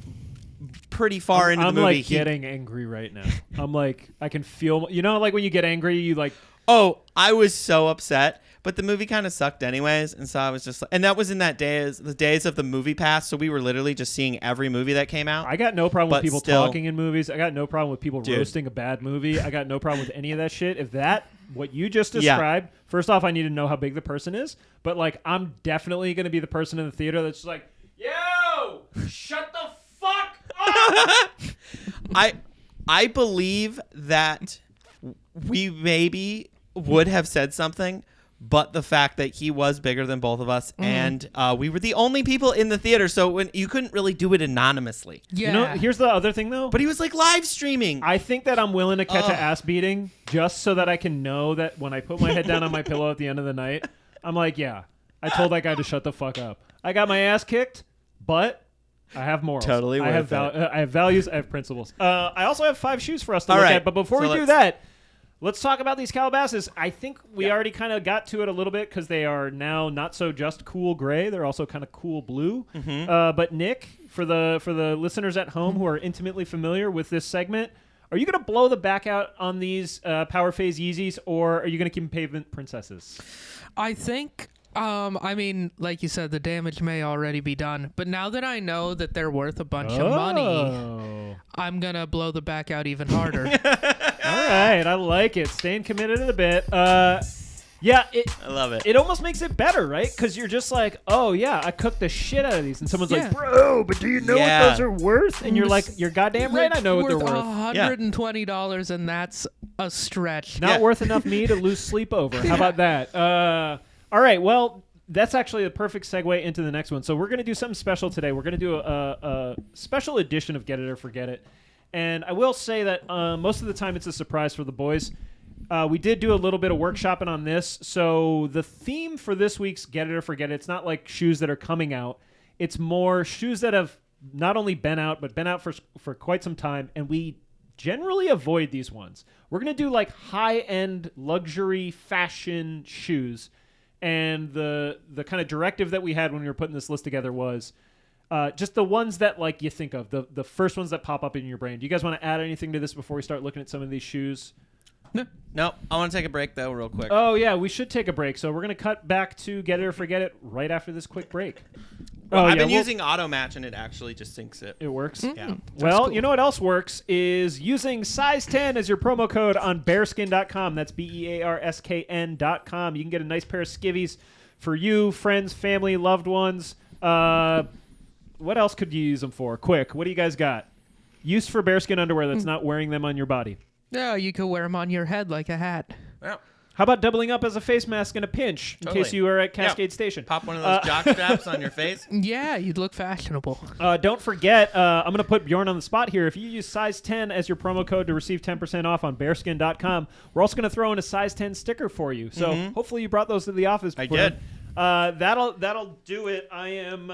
pretty far into I'm the movie, like getting angry right now. I'm like, I can feel. You know, like when you get angry, you like. Oh, I was so upset. But the movie kind of sucked anyways, and so I was just like, and that was in the days of the movie pass, so we were literally just seeing every movie that came out. I got no problem But with people still- talking in movies. I got no problem with people Dude. roasting a bad movie. I got no problem with any of that shit. If what you just Yeah. described, first off, I need to know how big the person is. But like, I'm definitely going to be the person in the theater that's just like, "Yo, shut the fuck up." I believe that we maybe would have said something, but the fact that he was bigger than both of us, and we were the only people in the theater, so when you couldn't really do it anonymously. Yeah. You know, here's the other thing though. But he was like live streaming. I think that I'm willing to catch an ass beating just so that I can know that when I put my head down on my pillow at the end of the night, I'm like, yeah, I told that guy to shut the fuck up. I got my ass kicked, but I have morals. Totally I have worth it. I have values. I have principles. I also have 5 shoes for us to All look right. at. But before So we do let's- that, let's talk about these Calabasas. I think we already kind of got to it a little bit because they are now not so just cool gray. They're also kind of cool blue. But Nick, for the listeners at home who are intimately familiar with this segment, are you going to blow the back out on these Powerphase Yeezys, or are you going to keep them pavement princesses? I think, I mean, like you said, the damage may already be done. But now that I know that they're worth a bunch of money, Oh. I'm going to blow the back out even harder. All right, I like it. Staying committed a bit. Yeah, I love it. it almost makes it better, right? Because you're just like, oh yeah, I cooked the shit out of these, and someone's Yeah. like, bro, but do you know Yeah. what those are worth? And you're like, you're goddamn right, I know what they're worth. $120, and that's a stretch. Not Yeah. worth enough me to lose sleep over. How about that? All right, well, that's actually a perfect segue into the next one. So we're going to do something special today. We're going to do a special edition of Get It or Forget It. And I will say that most of the time it's a surprise for the boys. We did do a little bit of workshopping on this. So the theme for this week's Get It or Forget It, it's not like shoes that are coming out. It's more shoes that have not only been out, but been out for quite some time. And we generally avoid these ones. We're going to do like high-end luxury fashion shoes. And the kind of directive that we had when we were putting this list together was just the ones that like you think of, the first ones that pop up in your brain. Do you guys want to add anything to this before we start looking at some of these shoes? No, I want to take a break though, real quick. Oh yeah, we should take a break. So we're gonna cut back to Get It or Forget It right after this quick break. I've been using auto match, and it actually just syncs it. It works. Yeah. Well, cool. you know what else works is using size 10 as your promo code on bearskin.com. That's BEARSKN.com. You can get a nice pair of skivvies for you, friends, family, loved ones. What else could you use them for? Quick, what do you guys got? Use for bearskin underwear that's not wearing them on your body. Yeah, you could wear them on your head like a hat. Well, How about doubling up as a face mask in a pinch in case you are at Cascade Station? Pop one of those jock straps on your face. Yeah, you'd look fashionable. Don't forget, I'm going to put Bjorn on the spot here. If you use size 10 as your promo code to receive 10% off on bearskin.com, we're also going to throw in a size 10 sticker for you. So hopefully you brought those to the office. I did. That'll do it. I am...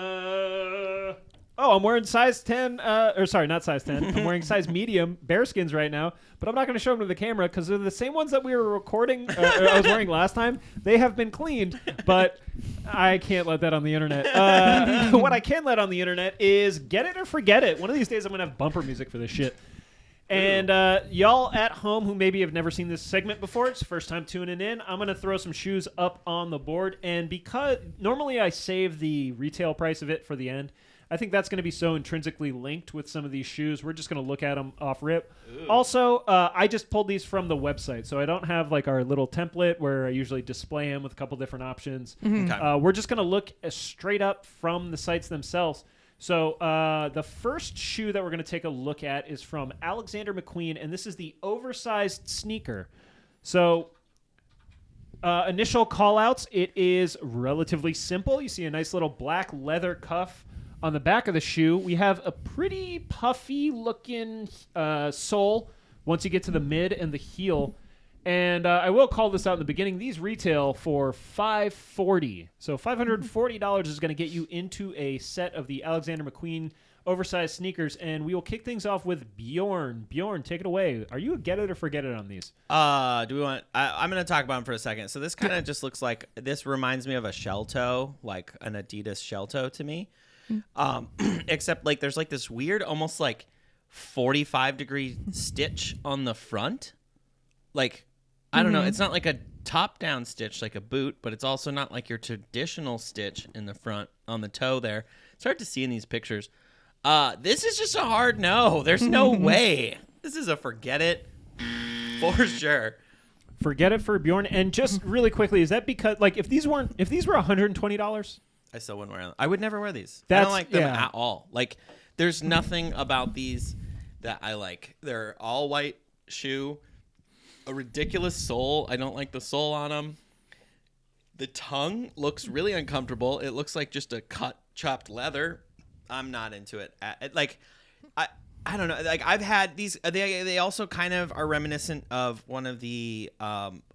I'm wearing size 10, not size 10. I'm wearing size medium bearskins right now, but I'm not going to show them to the camera because they're the same ones that we were recording, I was wearing last time. They have been cleaned, but I can't let that on the internet. What I can let on the internet is Get It or Forget It. One of these days I'm going to have bumper music for this shit. And y'all at home who maybe have never seen this segment before, it's the first time tuning in, I'm going to throw some shoes up on the board. And because normally I save the retail price of it for the end, I think that's going to be so intrinsically linked with some of these shoes. We're just going to look at them off rip. Ooh. Also, I just pulled these from the website, so I don't have like our little template where I usually display them with a couple different options. Mm-hmm. Okay. We're just going to look straight up from the sites themselves. So the first shoe that we're going to take a look at is from Alexander McQueen, and this is the oversized sneaker. So initial call-outs, it is relatively simple. You see a nice little black leather cuff on the back of the shoe. We have a pretty puffy looking sole once you get to the mid and the heel. And I will call this out in the beginning. These retail for $540. So $540 is going to get you into a set of the Alexander McQueen oversized sneakers. And we will kick things off with Bjorn. Bjorn, take it away. Are you a get it or forget it on these? Do we want... I'm going to talk about them for a second. So this kind of just looks like... This reminds me of a shell toe, like an Adidas shell toe to me. Except like there's like this weird almost like 45-degree stitch on the front. Like, I don't know. It's not like a top-down stitch like a boot, but it's also not like your traditional stitch in the front on the toe there. It's hard to see in these pictures. This is just a hard no. There's no way. This is a forget it for sure. Forget it for Bjorn. And just really quickly, is that because like if these were $120? I still wouldn't wear them. I would never wear these. I don't like them at all. Like, there's nothing about these that I like. They're all white shoe, a ridiculous sole. I don't like the sole on them. The tongue looks really uncomfortable. It looks like just a chopped leather. I'm not into it. I don't know. Like, I've had these. They also kind of are reminiscent of one of the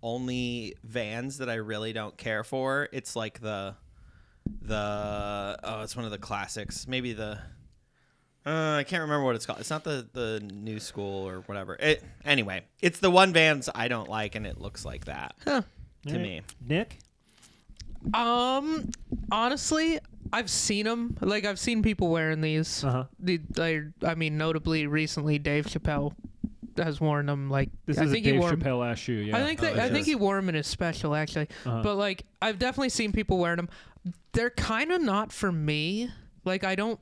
only Vans that I really don't care for. It's like it's one of the classics. Maybe I can't remember what it's called. It's not the new school or whatever. Anyway, it's the one Vans I don't like, and it looks like that to me. Nick? Honestly, I've seen them. Like, I've seen people wearing these. Notably recently, Dave Chappelle has worn them. Like, this is a Dave Chappelle ass shoe. Yeah, I think he wore them in his special actually. But like, I've definitely seen people wearing them. They're kind of not for me. Like, I don't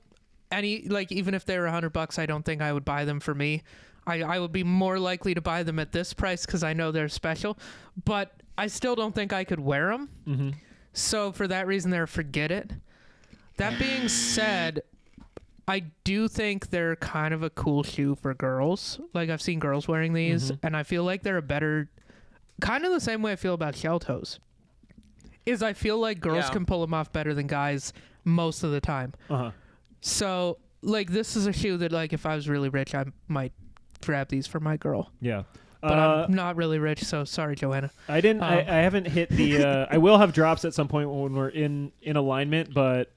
even if they were $100, I don't think I would buy them for me. I would be more likely to buy them at this price because I know they're special. But I still don't think I could wear them. Mm-hmm. So for that reason, forget it. That being said, I do think they're kind of a cool shoe for girls. Like, I've seen girls wearing these, and I feel like they're a better... Kind of the same way I feel about shell toes. Is I feel like girls can pull them off better than guys most of the time. So, like, this is a shoe that, like, if I was really rich, I might grab these for my girl. Yeah. But I'm not really rich, so sorry, Joanna. I didn't. I haven't hit the. I will have drops at some point when we're in alignment, but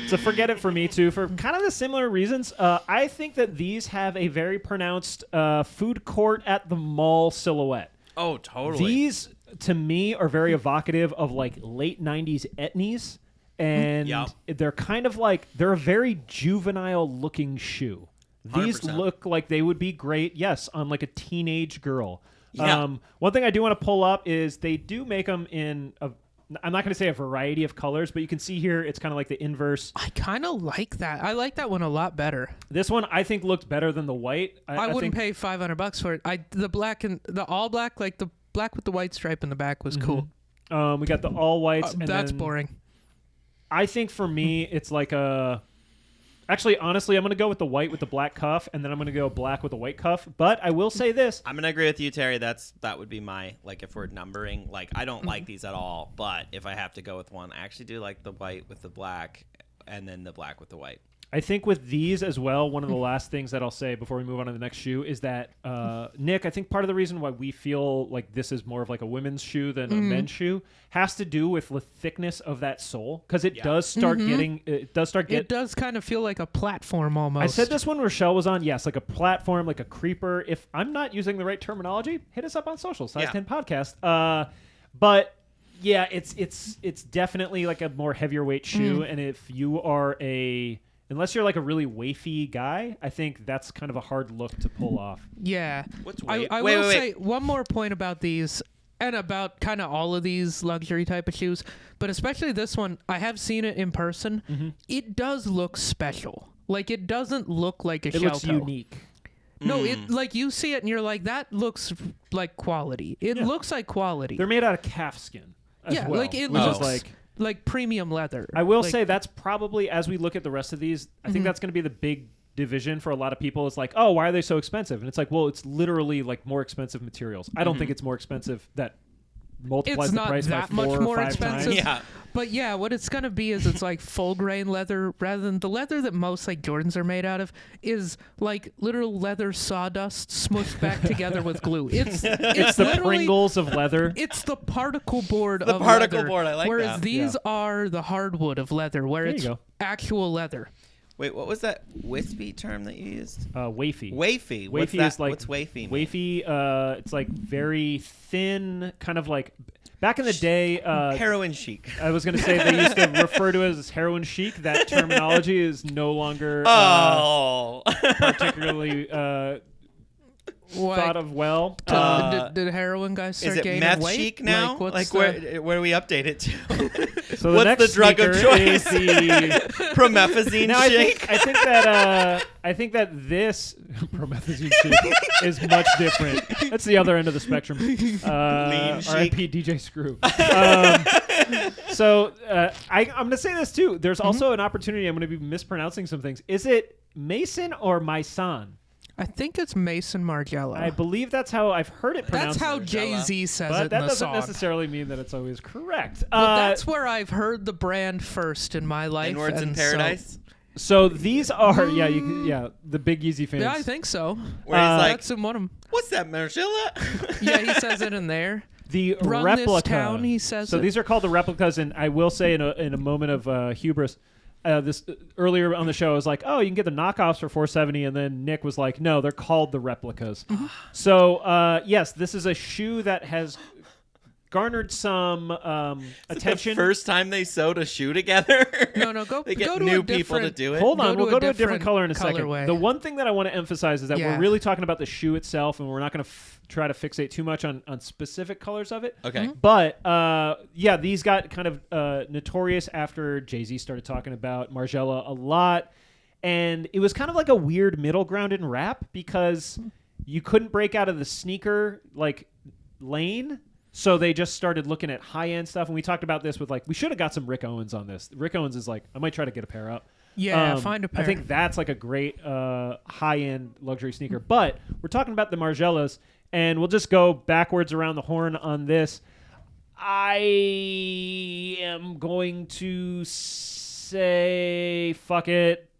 it's a forget it for me too. For kind of the similar reasons. I think that these have a very pronounced food court at the mall silhouette. Oh, totally. These to me are very evocative of like late '90s etnies, and they're kind of like they're a very juvenile looking shoe. These 100%. Look like they would be great, yes, on like a teenage girl. Yeah. One thing I do want to pull up is they do make them in I'm not going to say a variety of colors, but you can see here it's kind of like the inverse. I kind of like that. I like that one a lot better. This one I think looked better than the white. I wouldn't pay $500 for it. The black and the all black, like the black with the white stripe in the back was cool. We got the all whites. And that's then boring. I think for me it's like a Actually, honestly, I'm going to go with the white with the black cuff, and then I'm going to go black with the white cuff. But I will say this. I'm going to agree with you, Terry. That would be my, like, if we're numbering. Like, I don't like these at all. But if I have to go with one, I actually do like the white with the black and then the black with the white. I think with these as well, one of the last things that I'll say before we move on to the next shoe is that, Nick, I think part of the reason why we feel like this is more of like a women's shoe than a men's shoe has to do with the thickness of that sole, because it does start getting, it does kind of feel like a platform almost. I said this when Rochelle was on, yes, like a platform, like a creeper. If I'm not using the right terminology, hit us up on social, Size 10 Podcast. But yeah, it's definitely like a more heavier weight shoe, and if you are unless you're like a really wafy guy, I think that's kind of a hard look to pull off. Yeah. What's I will say one more point about these and about kind of all of these luxury type of shoes, but especially this one. I have seen it in person. It does look special. Like, it doesn't look like a shell toe. It looks unique. No, it like you see it and you're like, that looks like quality. It looks like quality. They're made out of calf skin as well. Like it which looks is like premium leather. I will say that's probably, as we look at the rest of these, I think that's going to be the big division for a lot of people. It's like, oh, why are they so expensive? And it's like, well, it's literally like more expensive materials. I don't think it's more expensive that multiplies the price by 4 much or more 5 expensive. times. Yeah. But yeah, what it's gonna be is it's like full grain leather rather than the leather that most like Jordans are made out of is like literal leather sawdust smushed back together with glue. It's the Pringles of leather. It's the particle board The of particle leather. board, I like whereas that. these are the hardwood of leather, where There you it's go. actual leather. Wait, what was that wispy term that you used? Wafy. Wafy. What's Wafy that? is like What's wafy? Wafy. It's like very thin, kind of like back in the day. Heroin chic. I was going to say they used to refer to it as heroin chic. That terminology is no longer particularly thought of well. Did heroin guys start Is it gaining meth weight? chic now? Like, Where do we update it to? So What's next the drug of sneaker choice? is the Promethazine Now shake. I think that this promethazine shake is much different. That's the other end of the spectrum. Lean chic. R.I.P. DJ Screw. I'm going to say this too. There's also an opportunity. I'm going to be mispronouncing some things. Is it Mason or Maison? I think it's Mason Margiela. I believe that's how I've heard it pronounced. That's how Jay-Z says but it that in the doesn't song. necessarily mean that it's always correct. But that's where I've heard the brand first in my life. Inwards in and Paradise. So these are the big Yeezy fans. Yeah, I think so. Where he's like, That's in one of them. what's that, Margilla? Yeah, he says it in there. The Run replica. this town, he says. So it. these are called the replicas, and I will say in a moment of hubris, this earlier on the show I was like, oh, you can get the knockoffs for $470, and then Nick was like, no, they're called the replicas. So yes, this is a shoe that has garnered some attention. The first time they sewed a shoe together. No, go. They get go to new a people to do it. Hold on, Go to we'll a go to a different different color in a second. colorway. The one thing that I want to emphasize is that Yeah. we're really talking about the shoe itself, and we're not going to try to fixate too much on specific colors of it. Okay. But these got kind of notorious after Jay-Z started talking about Margiela a lot, and it was kind of like a weird middle ground in rap because you couldn't break out of the sneaker like lane. So they just started looking at high-end stuff, and we talked about this with we should have got some Rick Owens on this. Rick Owens is I might try to get a pair up. Yeah, find a pair. I think that's like a great high-end luxury sneaker. But we're talking about the Margielas, and we'll just go backwards around the horn on this. I am going to say fuck it.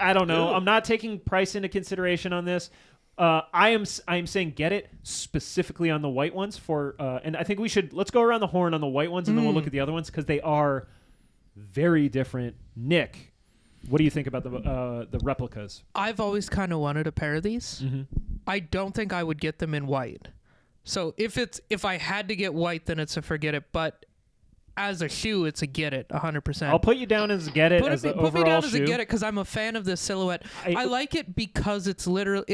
I don't know. Ooh. I'm not taking price into consideration on this. I am saying get it specifically on the white ones and I think let's go around the horn on the white ones and then we'll look at the other ones because they are very different. Nick, what do you think about the replicas? I've always kind of wanted a pair of these. Mm-hmm. I don't think I would get them in white. So if I had to get white, then it's a forget it. But as a shoe, it's a get it 100%. I'll put you down as get it as the overall put me down shoe. as a get it because I'm a fan of this silhouette. I like it because it's literally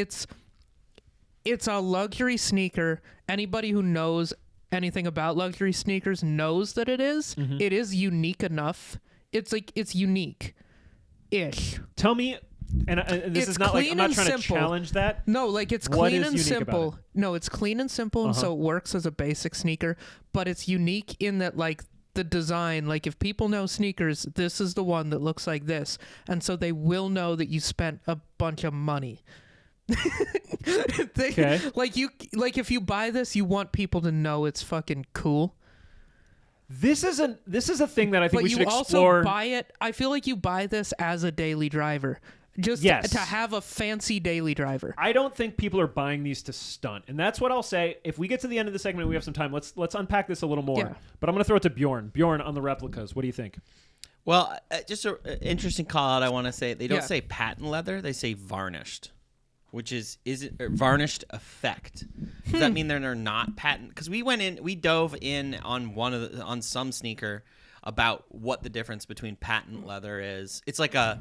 it's a luxury sneaker. Anybody who knows anything about luxury sneakers knows that it is. Mm-hmm. It is unique enough. It's unique-ish. Tell me, and this It's is not clean I'm not and trying to simple. challenge that. No, it's What clean is and unique about simple. it? No, it's clean and simple, and so it works as a basic sneaker. But it's unique in that the design. Like if people know sneakers, this is the one that looks like this, and so they will know that you spent a bunch of money. Okay. Like if you buy this, you want people to know it's fucking cool. This is a thing that I think But we should you explore. also buy it. I feel like you buy this as a daily driver, just Yes. to have a fancy daily driver. I don't think people are buying these to stunt, and that's what I'll say. If we get to the end of the segment, we have some time. Let's unpack this a little more. Yeah. But I'm going to throw it to Bjorn. Bjorn, on the replicas, what do you think? Well, just an interesting call out. I want to say they don't Yeah. say patent leather; they say varnished, which is it varnished effect. Does that mean they're not patent? Because we dove in on some sneaker about what the difference between patent leather is. It's like a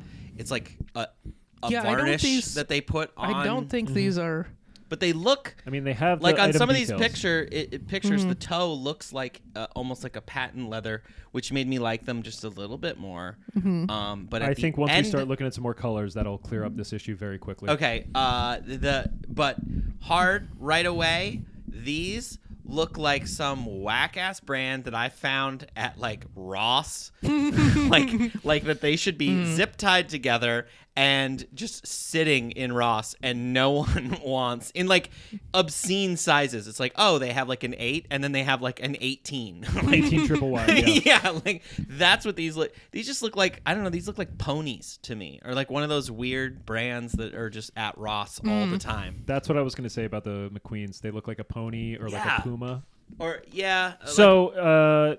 varnish that they put on. I don't think these are. But they look I mean, they have like the on item some of these details. pictures, the toe looks like almost like a patent leather, which made me like them just a little bit more. But I think once we end, start looking at some more colors, that'll clear up this issue very quickly. okay, but hard right away. These look like some whack ass brand that I found at like Ross, like that they should be zip tied together and just sitting in Ross, and no one wants in like obscene sizes. It's like, oh, they have like an 8 and then they have like an 18. 18 triple Y. Yeah. Yeah, like that's what these look. These just look like, I don't know, these look like ponies to me, or like one of those weird brands that are just at Ross all the time. That's what I was going to say about the Mcqueens. They look like a pony or like Yeah. a puma. Or yeah. So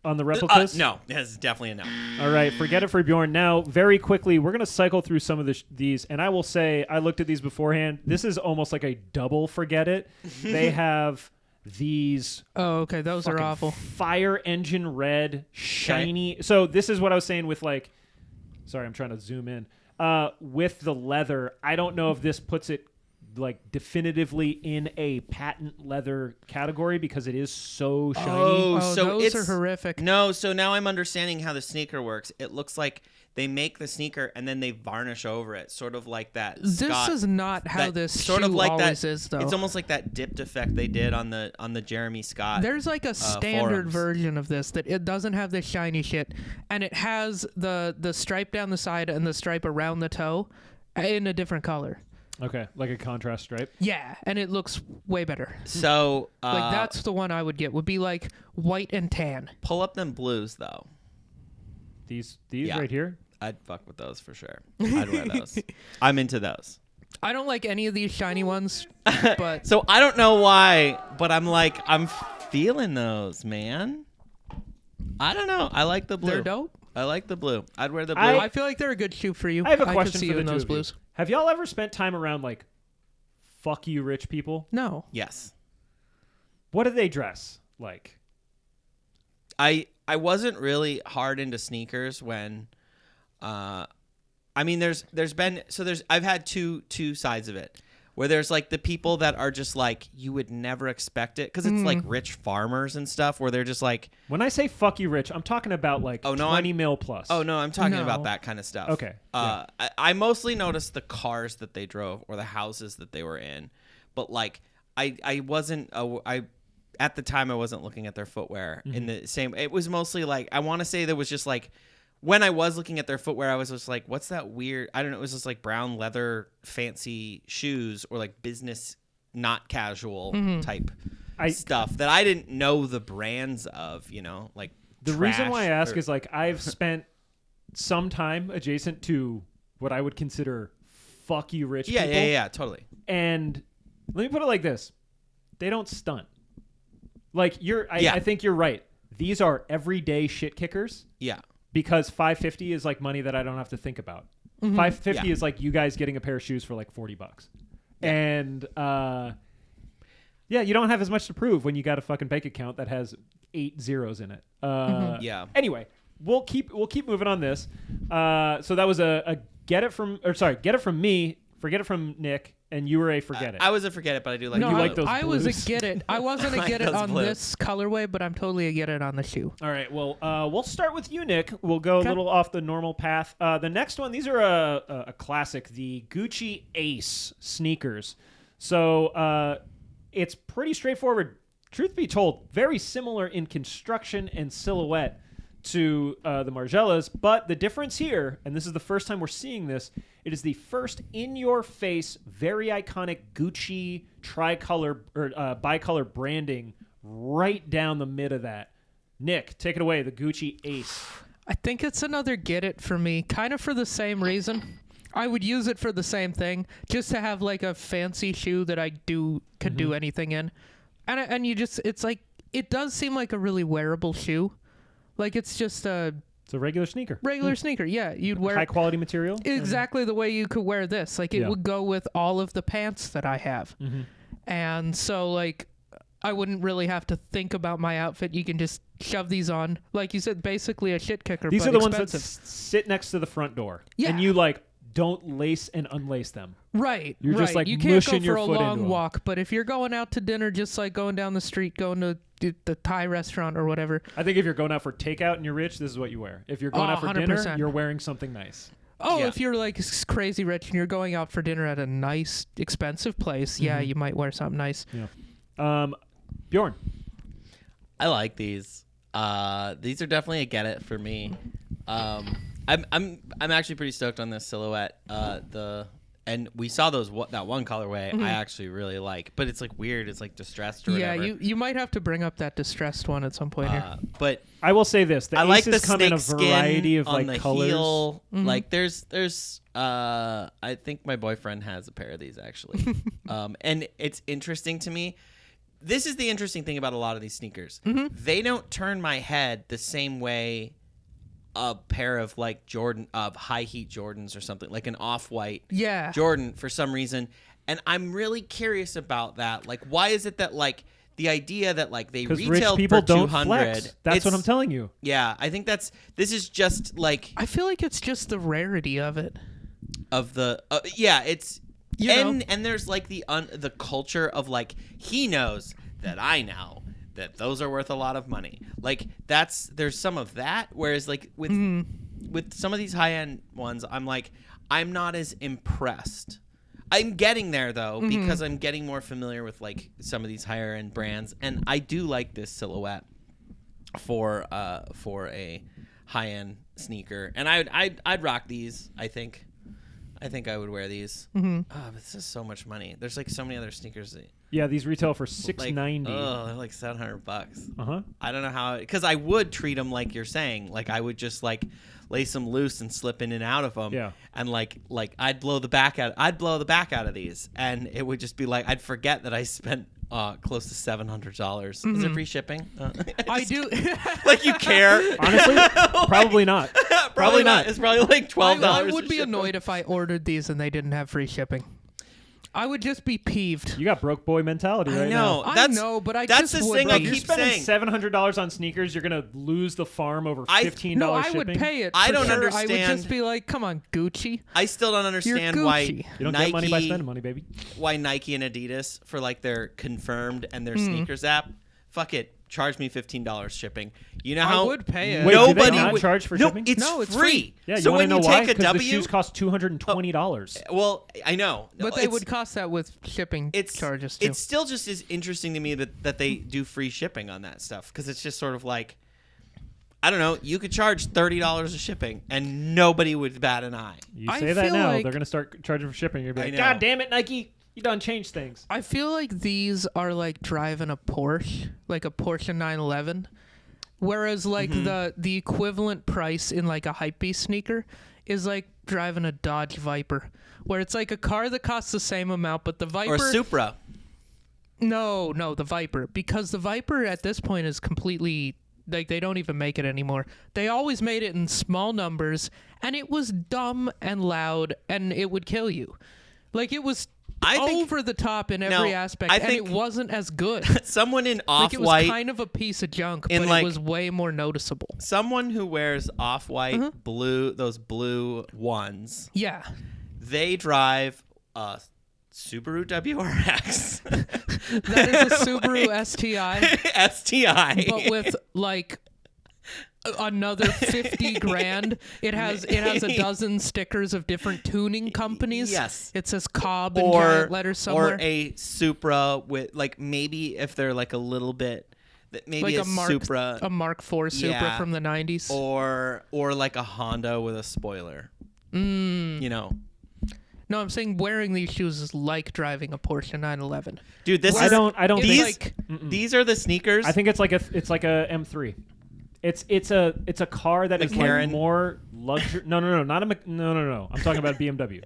on the replicas? No, it's definitely a no. All right, forget it for Bjorn. Now, very quickly, we're going to cycle through some of these, and I will say, I looked at these beforehand. This is almost like a double forget it. They have these Oh, okay. Those are fucking awful. fire engine red, shiny. So this is what I was saying with like, sorry, I'm trying to zoom in. With the leather, I don't know if this puts it like definitively in a patent leather category because it is so shiny. Oh, so those are horrific. No, so now I'm understanding how the sneaker works. It looks like they make the sneaker and then they varnish over it, sort of like that. This Scott, is not how that this sort shoe of like always that. is, though. It's almost like that dipped effect they did on the Jeremy Scott. There's like a standard forums. version of this that it doesn't have this shiny shit, and it has the stripe down the side and the stripe around the toe in a different color. Okay, like a contrast stripe. Yeah, and it looks way better. So Like that's the one I would get. Would be like white and tan. pull up them blues though. These Yeah. right here. I'd fuck with those for sure. I'd wear those. I'm into those. I don't like any of these shiny ones, but So I don't know why, but I'm feeling those, man. I don't know. I like the blue. they're dope. I like the blue. I'd wear the blue. I feel like they're a good shoe for you. I have a could question see for you the in two those of you. blues. Have y'all ever spent time around like fuck you rich people? No. Yes. What do they dress like? I wasn't really hard into sneakers when I mean I've had two sides of it. Where there's like the people that are just like you would never expect it because it's like rich farmers and stuff where they're just like, When I say fuck you rich, I'm talking about like 20 mil plus. oh no, I'm talking No. about that kind of stuff. Okay, yeah. I mostly noticed the cars that they drove or the houses that they were in, but like I wasn't at the time I wasn't looking at their footwear in the same. It was mostly like I want to say there was just like. When I was looking at their footwear, I was just like, what's that weird? I don't know. It was just like brown leather fancy shoes or like business, not casual type stuff that I didn't know the brands of, like The reason why I Trash ask or- is like I've spent some time adjacent to what I would consider fuck you rich people. Yeah, totally. And let me put it like this. They don't stunt. Like Yeah. I think you're right. These are everyday shit kickers. Yeah. Because $550 is like money that I don't have to think about. $550 Yeah. is like you guys getting a pair of shoes for like $40. Yeah. And you don't have as much to prove when you got a fucking bank account that has 8 zeros in it. Yeah. Anyway, we'll keep moving on this. So that was a get it from me, forget it from Nick, and you were a forget it. I was a forget it, but I do like No, You I, like those I was blues? a get it. I wasn't a like get it those on blues. this colorway, but I'm totally a get it on the shoe. All right. Well, we'll start with you, Nick. We'll go a Okay. little off the normal path. The next one, these are a classic, the Gucci Ace sneakers. So it's pretty straightforward. truth be told, very similar in construction and silhouette to the Margielas, but the difference here, and this is the first time we're seeing this, it is the first in-your-face, very iconic Gucci tricolor or bicolor branding right down the mid of that. Nick, take it away, the Gucci Ace. I think it's another get it for me, kind of for the same reason. I would use it for the same thing, just to have like a fancy shoe that I could do anything in. And you just, it's like, it does seem like a really wearable shoe. Like it's just It's a regular sneaker. Regular sneaker, yeah. You'd wear high quality material. Exactly the way you could wear this. Like it would go with all of the pants that I have. And so like I wouldn't really have to think about my outfit. You can just shove these on. Like you said, basically a shit kicker. These but are the expensive. ones that sit next to the front door. Yeah. And you like don't lace and unlace them. Right. You're just like you can't go mushing for your a foot long into 'em. walk, but if you're going out to dinner, just like going down the street, going to the Thai restaurant or whatever. I think if you're going out for takeout and you're rich, this is what you wear. If you're going out for 100%. dinner, you're wearing something nice. Oh, Yeah. if you're like crazy rich and you're going out for dinner at a nice, expensive place, yeah, you might wear something nice. Yeah. Bjorn. I like these. These are definitely a get it for me. I'm actually pretty stoked on this silhouette. And we saw that one colorway I actually really like, but it's like weird. It's like distressed or Yeah, whatever. you might have to bring up that distressed one at some point here. But I will say this: the I like the Aces come in a snake variety skin of on like the colors. heel. Like there's I think my boyfriend has a pair of these actually. And it's interesting to me. This is the interesting thing about a lot of these sneakers. They don't turn my head the same way a pair of like high heat Jordans or something, like an off-white Jordan for some reason. And I'm really curious about that. Like, why is it that like the idea that like they Because retailed rich people for don't 200? flex. That's what I'm telling you. Yeah, I think this is just like I feel like it's just the rarity of it. of the it's You know. and there's like the culture of like he knows that I know that those are worth a lot of money. Like there's some of that, whereas like with some of these high end ones, I'm like I'm not as impressed. I'm getting there though because I'm getting more familiar with like some of these higher end brands, and I do like this silhouette for a high end sneaker, and I'd rock these. I think I would wear these. Oh, but this is so much money. There's like so many other sneakers that Yeah, these retail for like, $690. oh, they're like $700. Uh-huh. I don't know how, because I would treat them like you're saying. Like I would just like lace them loose and slip in and out of them. Yeah. And like I'd blow the back out of these, and it would just be like I'd forget that I spent close to $700. Is it free shipping? I do. Like you care? Honestly, probably not. Probably not. It's probably like $12. I would be to ship annoyed if I ordered these and they didn't have free shipping. I would just be peeved. You got broke boy mentality right now. I know, but I that's just the would thing be. I If you're keep spending saying. $700 on sneakers, you're gonna lose the farm over $15 No, I shipping. would pay it. I for don't sure. I understand. would just be like, come on, Gucci. I still don't understand You're why Gucci. You don't Nike, get money by spending money, baby. why Nike and Adidas for like their Confirmed and their sneakers app. Fuck it. Charge me $15 shipping. You know how I would pay it. Wait, do they nobody not would charge for no, shipping? It's No, it's free. free. Yeah, so you when know you why? take a Because the W, shoes cost $220. well, I know. But they would cost that with shipping charges too. It still just is interesting to me that they do free shipping on that stuff, because it's just sort of like, I don't know, you could charge $30 of shipping and nobody would bat an eye. You I say that feel now, like- they're gonna start charging for shipping. You're gonna be I like, know. God damn it, Nike! You done changed things. I feel like these are like driving a Porsche, like a Porsche 911. Whereas like the equivalent price in like a Hypebeast sneaker is like driving a Dodge Viper, where it's like a car that costs the same amount, but the Viper Or Supra. No, the Viper, because the Viper at this point is completely like they don't even make it anymore. They always made it in small numbers, and it was dumb and loud, and it would kill you. Like it was over the top in every aspect, and it wasn't as good. Someone in Like it was off-white, kind of a piece of junk, in, but like- it was way more noticeable. someone who wears off-white blue, those blue ones, Yeah. they drive a Subaru WRX. That is a Subaru STI, STI. but with like another 50 grand. It has a dozen stickers of different tuning companies. Yes. It says Cobb in giant letters somewhere. Or a Supra with like maybe if they're like a little bit maybe like Supra, a Mark IV Supra from the 90s. Or like a Honda with a spoiler. You know. No, I'm saying wearing these shoes is like driving a Porsche 911. Dude, this I don't these think these are the sneakers. I think it's like a M3. It's a car that is like more luxury. No, not a no. I'm talking about a BMW.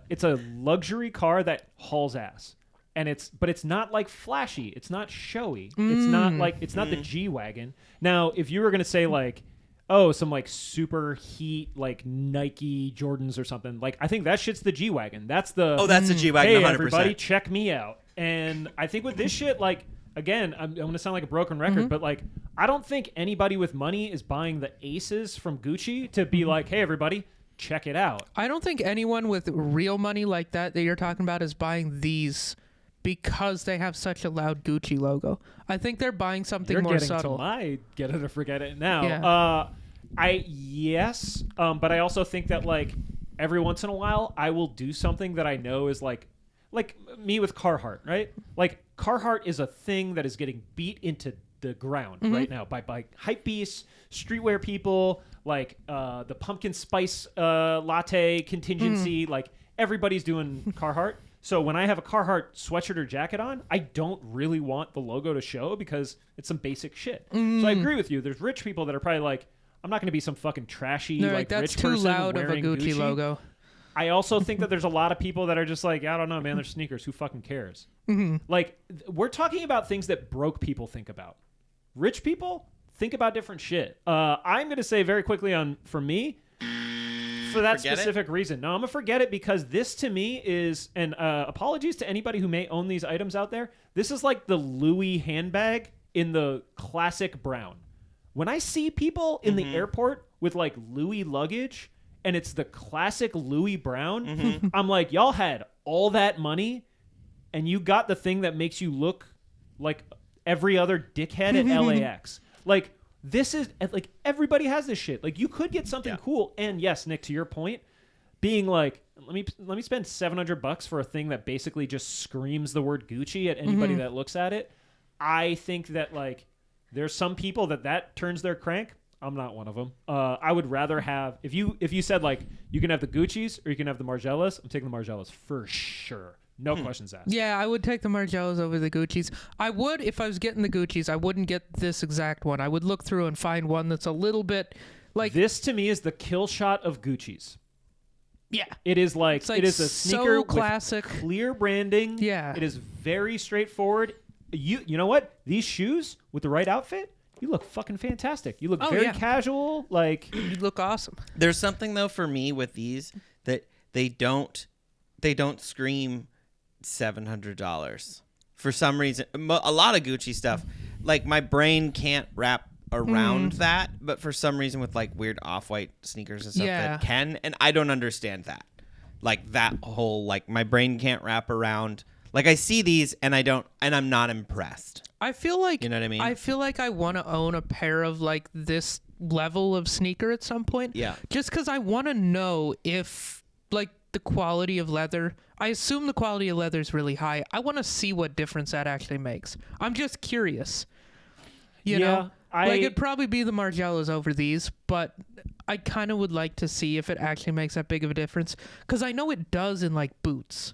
It's a luxury car that hauls ass, and it's not like flashy. It's not showy. It's not the G-Wagon. Now, if you were gonna say like, oh, some like super heat like Nike Jordans or something, like I think that shit's the G-Wagon. That's the that's the G-Wagon. Hey, 100%. everybody, check me out. And I think with this shit, like. Again, I'm going to sound like a broken record, but like I don't think anybody with money is buying the Aces from Gucci to be like, hey, everybody, check it out. I don't think anyone with real money like that you're talking about is buying these because they have such a loud Gucci logo. I think they're buying something You're more getting subtle. To my get it or forget it now. Yeah. But I also think that like every once in a while I will do something that I know is like me with Carhartt, right? Like Carhartt is a thing that is getting beat into the ground right now by hypebeasts, streetwear people, like the pumpkin spice latte contingency. Like everybody's doing Carhartt. So when I have a Carhartt sweatshirt or jacket on, I don't really want the logo to show because it's some basic shit. So I agree with you. There's rich people that are probably like, I'm not going to be some fucking trashy that's rich too person loud of a wearing Gucci logo. I also think that there's a lot of people that are just like, I don't know, man, they're sneakers. Who fucking cares? Like, we're talking about things that broke people think about. Rich people think about different shit. I'm going to say very quickly for me, for that specific reason. No, I'm going to forget it because this to me is, and apologies to anybody who may own these items out there, this is like the Louis handbag in the classic brown. When I see people in the airport with like Louis luggage, and it's the classic Louis Brown, I'm like, y'all had all that money, and you got the thing that makes you look like every other dickhead at LAX. Like, this is, like, everybody has this shit. Like, you could get something cool, and yes, Nick, to your point, being like, let me spend $700 for a thing that basically just screams the word Gucci at anybody that looks at it. I think that, like, there's some people that turns their crank. I'm not one of them. I would rather have if you said like you can have the Gucci's or you can have the Margielas. I'm taking the Margielas for sure. No questions asked. Yeah, I would take the Margielas over the Gucci's. I would if I was getting the Gucci's. I wouldn't get this exact one. I would look through and find one that's a little bit like this. To me, is the kill shot of Gucci's. Yeah, it is like it is a sneaker so classic, with clear branding. Yeah, it is very straightforward. You know what? These shoes with the right outfit. You look fucking fantastic. You look very casual. Like you look awesome. There's something though for me with these that they don't scream $700 for some reason. A lot of Gucci stuff, like my brain can't wrap around that, but for some reason with like weird off-white sneakers and stuff that can, and I don't understand that. Like that whole like my brain can't wrap around. Like I see these and I'm not impressed. I feel like, you know what I mean? I feel like I want to own a pair of like this level of sneaker at some point. Yeah. Just because I want to know if like the quality of leather, I assume the quality of leather is really high. I want to see what difference that actually makes. I'm just curious. You know? Like it'd probably be the Margielas over these, but I kind of would like to see if it actually makes that big of a difference. Because I know it does in like boots.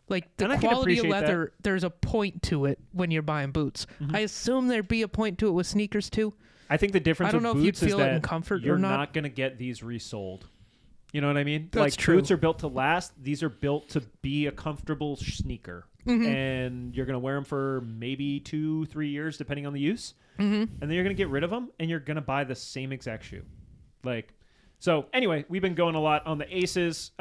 Like the quality of leather, there's a point to it when you're buying boots. I assume there'd be a point to it with sneakers too. I think the difference with boots is that in comfort you're or not going to get these resold. You know what I mean? That's like true. Boots are built to last. These are built to be a comfortable sneaker, and you're going to wear them for maybe 2-3 years depending on the use, and then you're going to get rid of them, and you're going to buy the same exact shoe. Like, so anyway, we've been going a lot on the Aces.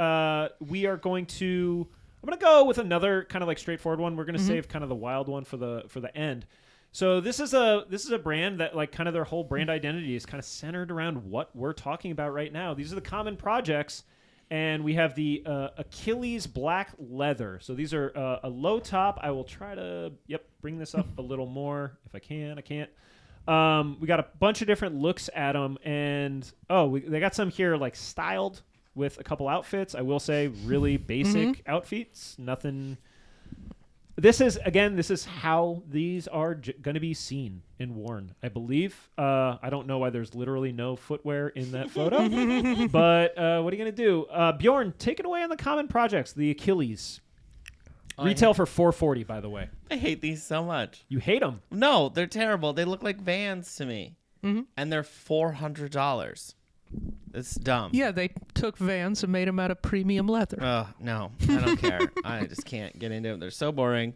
We are going to. I'm going to go with another kind of like straightforward one. We're going to save kind of the wild one for the end. So this is a brand that like kind of their whole brand identity is kind of centered around what we're talking about right now. These are the common projects, and we have the Achilles black leather. So these are a low top. I will try to bring this up a little more if I can. I can't. We got a bunch of different looks at them, and they got some here like styled with a couple outfits. I will say really basic outfits. Nothing. This is how these are going to be seen and worn, I believe. I don't know why there's literally no footwear in that photo, but what are you going to do? Bjorn, take it away on the common projects, the Achilles. Retail for $440, by the way. I hate these so much. You hate them? No, they're terrible. They look like Vans to me. And they're $400. It's dumb. Yeah, they took Vans and made them out of premium leather. No, I don't care. I just can't get into them. They're so boring.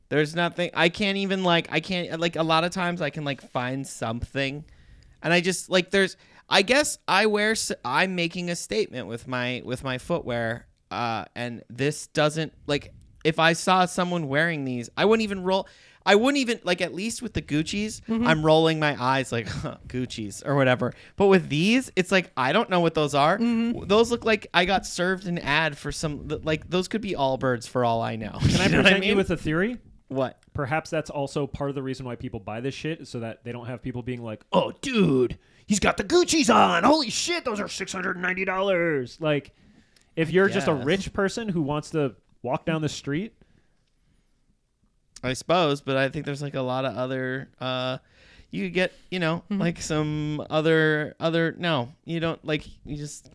There's nothing. I can't a lot of times I can like find something, and I just like I guess I'm making a statement with my footwear, and this doesn't like. If I saw someone wearing these, I wouldn't even like, at least with the Gucci's, I'm rolling my eyes like, Gucci's or whatever. But with these, it's like, I don't know what those are. Those look like I got served an ad for some, like, those could be Allbirds for all I know. Can I present you with a theory? What? Perhaps that's also part of the reason why people buy this shit, so that they don't have people being like, oh, dude, he's got the Gucci's on. Holy shit, those are $690. Like, if you're just a rich person who wants to walk down the street, I suppose, but I think there's like a lot of other you could get, like some other no, you don't like, you just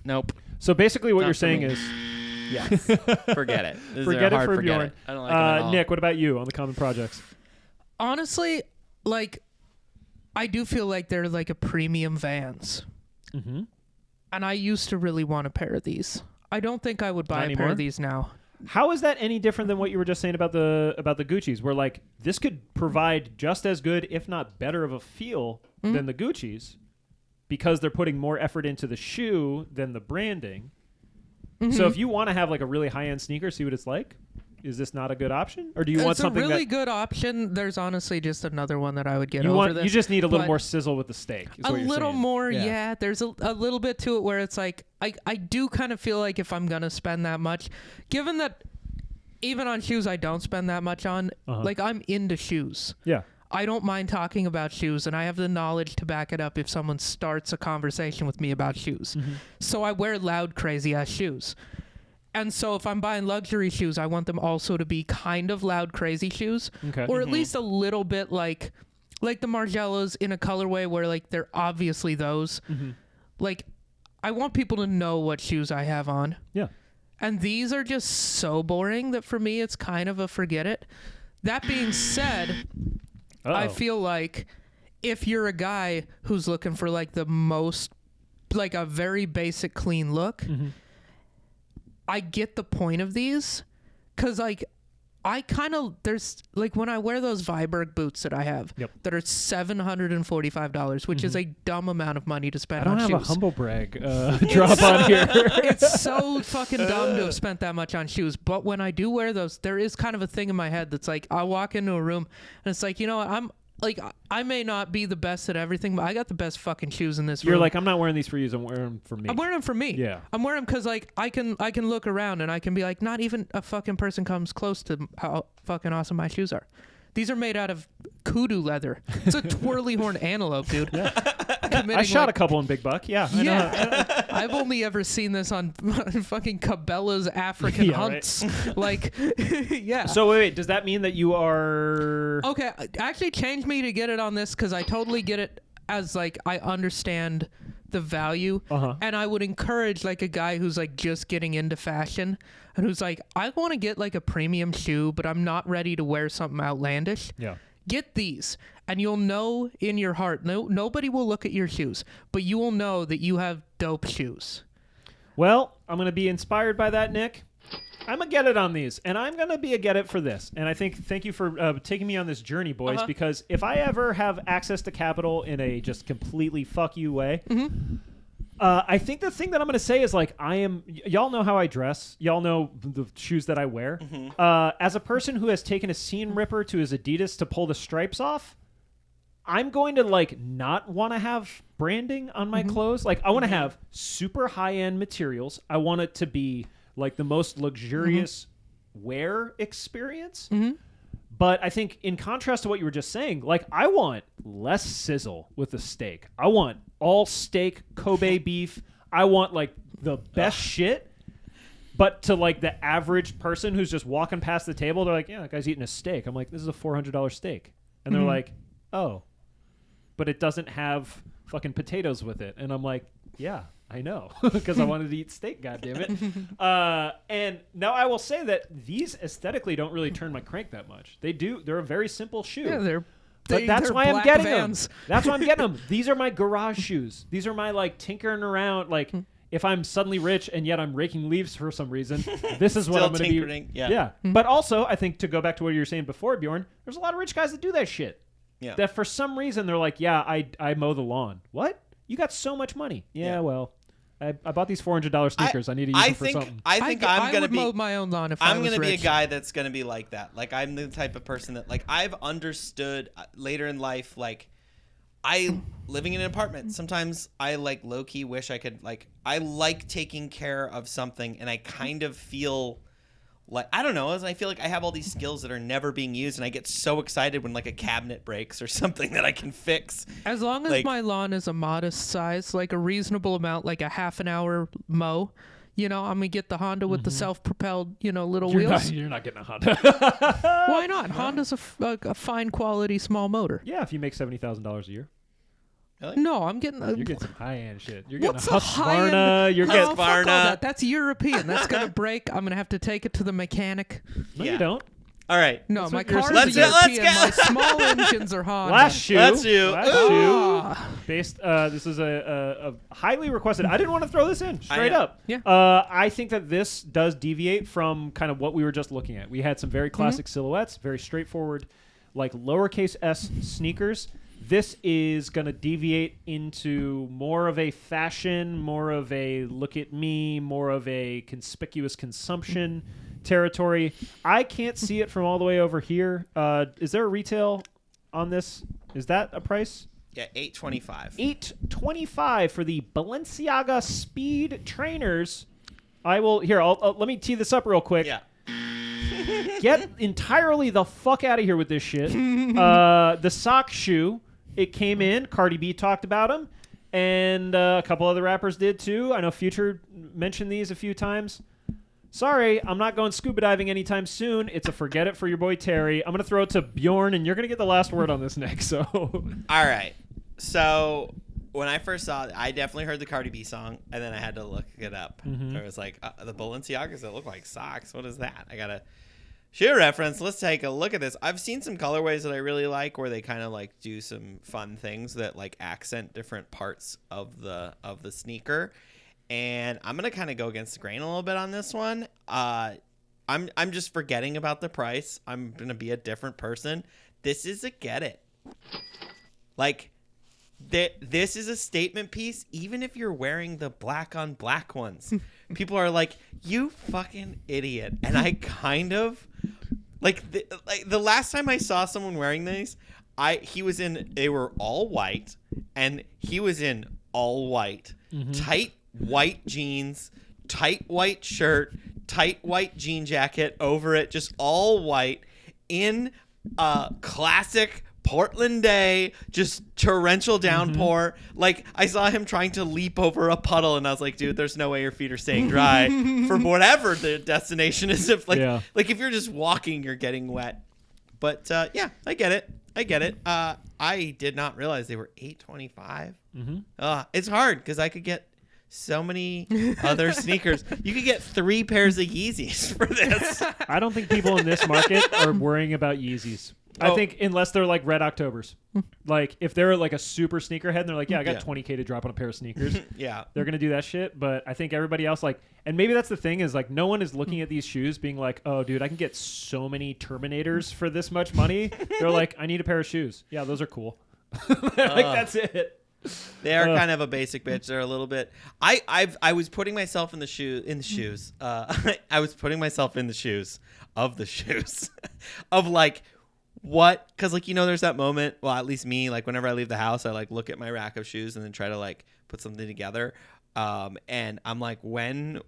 nope. So basically what you're saying is yes. Forget it. Forget it for Bjorn. I don't like them at all. Nick, what about you on the common projects? Honestly, like I do feel like they're like a premium Vans. And I used to really want a pair of these. I don't think I would buy a pair of these now. How is that any different than what you were just saying about the Gucci's? Where like this could provide just as good, if not better, of a feel than the Gucci's, because they're putting more effort into the shoe than the branding. So if you want to have like a really high end sneaker, see what it's like. Is this not a good option, or do you want something? It's a really good option. There's honestly just another one that I would get over this. You just need a little more sizzle with the steak. A little more, yeah. There's a little bit to it where it's like I do kind of feel like if I'm gonna spend that much, given that even on shoes I don't spend that much on, like I'm into shoes. Yeah. I don't mind talking about shoes, and I have the knowledge to back it up if someone starts a conversation with me about shoes. So I wear loud, crazy ass shoes. And so if I'm buying luxury shoes, I want them also to be kind of loud, crazy shoes. Okay. Or at least a little bit like the Margielas in a colorway where like they're obviously those. Like I want people to know what shoes I have on. Yeah. And these are just so boring that for me it's kind of a forget it. That being said, I feel like if you're a guy who's looking for like the most, like a very basic clean look, I get the point of these, because like I kind of, there's like when I wear those Viberg boots that I have that are $745, which is a dumb amount of money to spend on shoes. I don't have a humble brag drop on here. It's so fucking dumb to have spent that much on shoes. But when I do wear those, there is kind of a thing in my head that's like, I walk into a room and it's like, you know what, I'm like, I may not be the best at everything, but I got the best fucking shoes in this room. You're like, I'm not wearing these for you, I'm wearing them for me. I'm wearing them for me. Yeah. I'm wearing them because like I can look around and I can be like, not even a fucking person comes close to how fucking awesome my shoes are. These are made out of kudu leather. It's a twirly horn antelope, dude. Yeah. I shot a couple in Big Buck. Yeah. I know. I've only ever seen this on fucking Cabela's African hunts. Right. Like, yeah. So wait, does that mean that you are... Okay, actually change me to get it on this, because I totally get it as like, I understand the value. And I would encourage like a guy who's like just getting into fashion and who's like, I want to get like a premium shoe, but I'm not ready to wear something outlandish. Yeah. Get these, and you'll know in your heart, nobody will look at your shoes, but you will know that you have dope shoes. Well, I'm going to be inspired by that, Nick. I'm going to get it on these, and I'm going to be a get it for this. And I think, thank you for taking me on this journey, boys, because if I ever have access to capital in a just completely fuck you way, I think the thing that I'm going to say is like, y'all know how I dress. Y'all know the shoes that I wear. As a person who has taken a seam ripper to his Adidas to pull the stripes off, I'm going to like not want to have branding on my clothes. Like I want to have super high end materials. I want it to be like the most luxurious wear experience. But I think in contrast to what you were just saying, like I want less sizzle with the steak. I want all steak Kobe beef. I want like the best shit. But to like the average person who's just walking past the table, they're like, yeah, that guy's eating a steak. I'm like, this is a $400 steak. And they're like, oh, but it doesn't have fucking potatoes with it. And I'm like, yeah, I know, because I wanted to eat steak, goddammit. And now I will say that these aesthetically don't really turn my crank that much. They do. They're a very simple shoe. Yeah, but that's they're why I'm black getting Vans. them. That's why I'm getting them. These are my garage shoes. These are my like tinkering around. Like if I'm suddenly rich and yet I'm raking leaves for some reason, this is what I'm going to be. Yeah. But also, I think to go back to what you were saying before, Bjorn, there's a lot of rich guys that do that shit. Yeah. That for some reason they're like, yeah, I mow the lawn. What? You got so much money. Yeah. Well, I bought these $400 sneakers. I need to use them for something. I would mow my own lawn if I was I'm gonna be a rich. guy that's gonna be like that. Like I'm the type of person that like I've understood later in life. Like I living in an apartment. Sometimes I like low key wish I could like I like taking care of something, and I kind of feel like I don't know. I feel like I have all these skills that are never being used, and I get so excited when like a cabinet breaks or something that I can fix. As long as like, my lawn is a modest size, like a reasonable amount, like a half an hour mow, I'm gonna get the Honda with the self-propelled, little wheels. You're not getting a Honda. Why not? Honda's a fine quality small motor. Yeah, if you make $70,000 a year. Really? No, I'm getting. You're getting some high-end shit. You're getting What's a a Husqvarna. high-end? You're No, getting fuck all Husqvarna. that. That's European. That's gonna break. I'm gonna have to take it to the mechanic. No, Yeah. you don't. All right. No, That's my what you're car's saying. a Let's European. go. My small engines are Honda. Last shoe. Last shoe. Last Ooh. shoe. Ah. Based. This is a highly requested. I didn't want to throw this in straight know. up. Yeah. I think that this does deviate from kind of what we were just looking at. We had some very classic silhouettes, very straightforward, like lowercase s sneakers. This is going to deviate into more of a fashion, more of a look at me, more of a conspicuous consumption territory. I can't see it from all the way over here. Is there a retail on this? Is that a price? Yeah, $825. $825 for the Balenciaga Speed Trainers. I'll let me tee this up real quick. Yeah. Get entirely the fuck out of here with this shit. The sock shoe, it came in. Cardi B talked about them, and a couple other rappers did too. I know Future mentioned these a few times. Sorry, I'm not going scuba diving anytime soon. It's a forget it for your boy Terry. I'm going to throw it to Bjorn, and you're going to get the last word on this next. So, All right. So when I first saw it, I definitely heard the Cardi B song, and then I had to look it up. I was like, the Balenciagas that look like socks. What is that? I got to shoe reference. Let's take a look at this. I've seen some colorways that I really like where they kind of like do some fun things that like accent different parts of the sneaker. And I'm going to kind of go against the grain a little bit on this one. I'm just forgetting about the price. I'm going to be a different person. This is a get it. Like, this is a statement piece, even if you're wearing the black on black ones. People are like, you fucking idiot. And I kind of, like the last time I saw someone wearing these, they were all white, and he was in all white. Tight white jeans, tight white shirt, tight white jean jacket over it, just all white in a classic Portland day, just torrential downpour. Like, I saw him trying to leap over a puddle, and I was like, dude, there's no way your feet are staying dry for whatever the destination is. If like if you're just walking, you're getting wet. But yeah, I get it. I did not realize they were $825. It's hard because I could get so many other sneakers. You could get 3 pairs of Yeezys for this. I don't think people in this market are worrying about Yeezys. I think unless they're like Red Octobers. Like if they're like a super sneakerhead and they're like, yeah, I got $20K to drop on a pair of sneakers. Yeah. They're going to do that shit. But I think everybody else and maybe that's the thing is like no one is looking at these shoes being like, oh, dude, I can get so many Terminators for this much money. They're like, I need a pair of shoes. Yeah, those are cool. That's it. They are kind of a basic bitch. They're a little bit. I was putting myself in the shoes. I was putting myself in the shoes of the shoes of like what? Because like there's that moment. Well, at least me. Like whenever I leave the house, I like look at my rack of shoes and then try to like put something together. And I'm like, when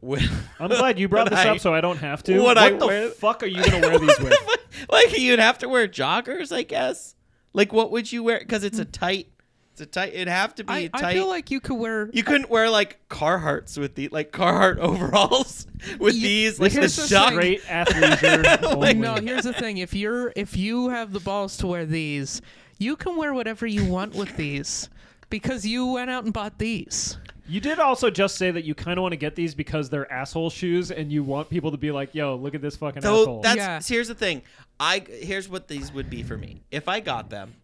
I'm glad you brought this up so I don't have to. What the fuck are you going to wear these with? Like, you'd have to wear joggers, I guess. Like, what would you wear? Because it's a tight. It'd have to be tight. I feel like you could wear. You couldn't wear like Carhartts with the Carhartt overalls with these like the straight athleisure. Like, no, here's the thing: if you have the balls to wear these, you can wear whatever you want with these because you went out and bought these. You did also just say that you kind of want to get these because they're asshole shoes, and you want people to be like, "Yo, look at this fucking asshole." Here's the thing. Here's what these would be for me. If I got them,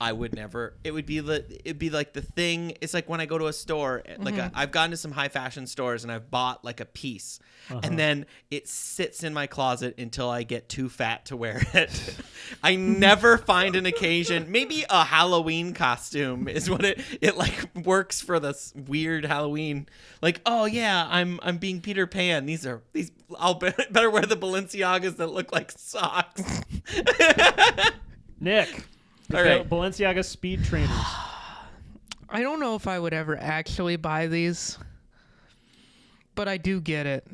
I would never. It'd be like the thing. It's like when I go to a store, like I've gone to some high fashion stores and I've bought like a piece, and then it sits in my closet until I get too fat to wear it. I never find an occasion. Maybe a Halloween costume is what it like works for this weird Halloween. Like, oh yeah, I'm being Peter Pan. These I'll better wear the Balenciagas that look like socks. Nick. All right. Balenciaga speed trainers. I don't know if I would ever actually buy these, but I do get it.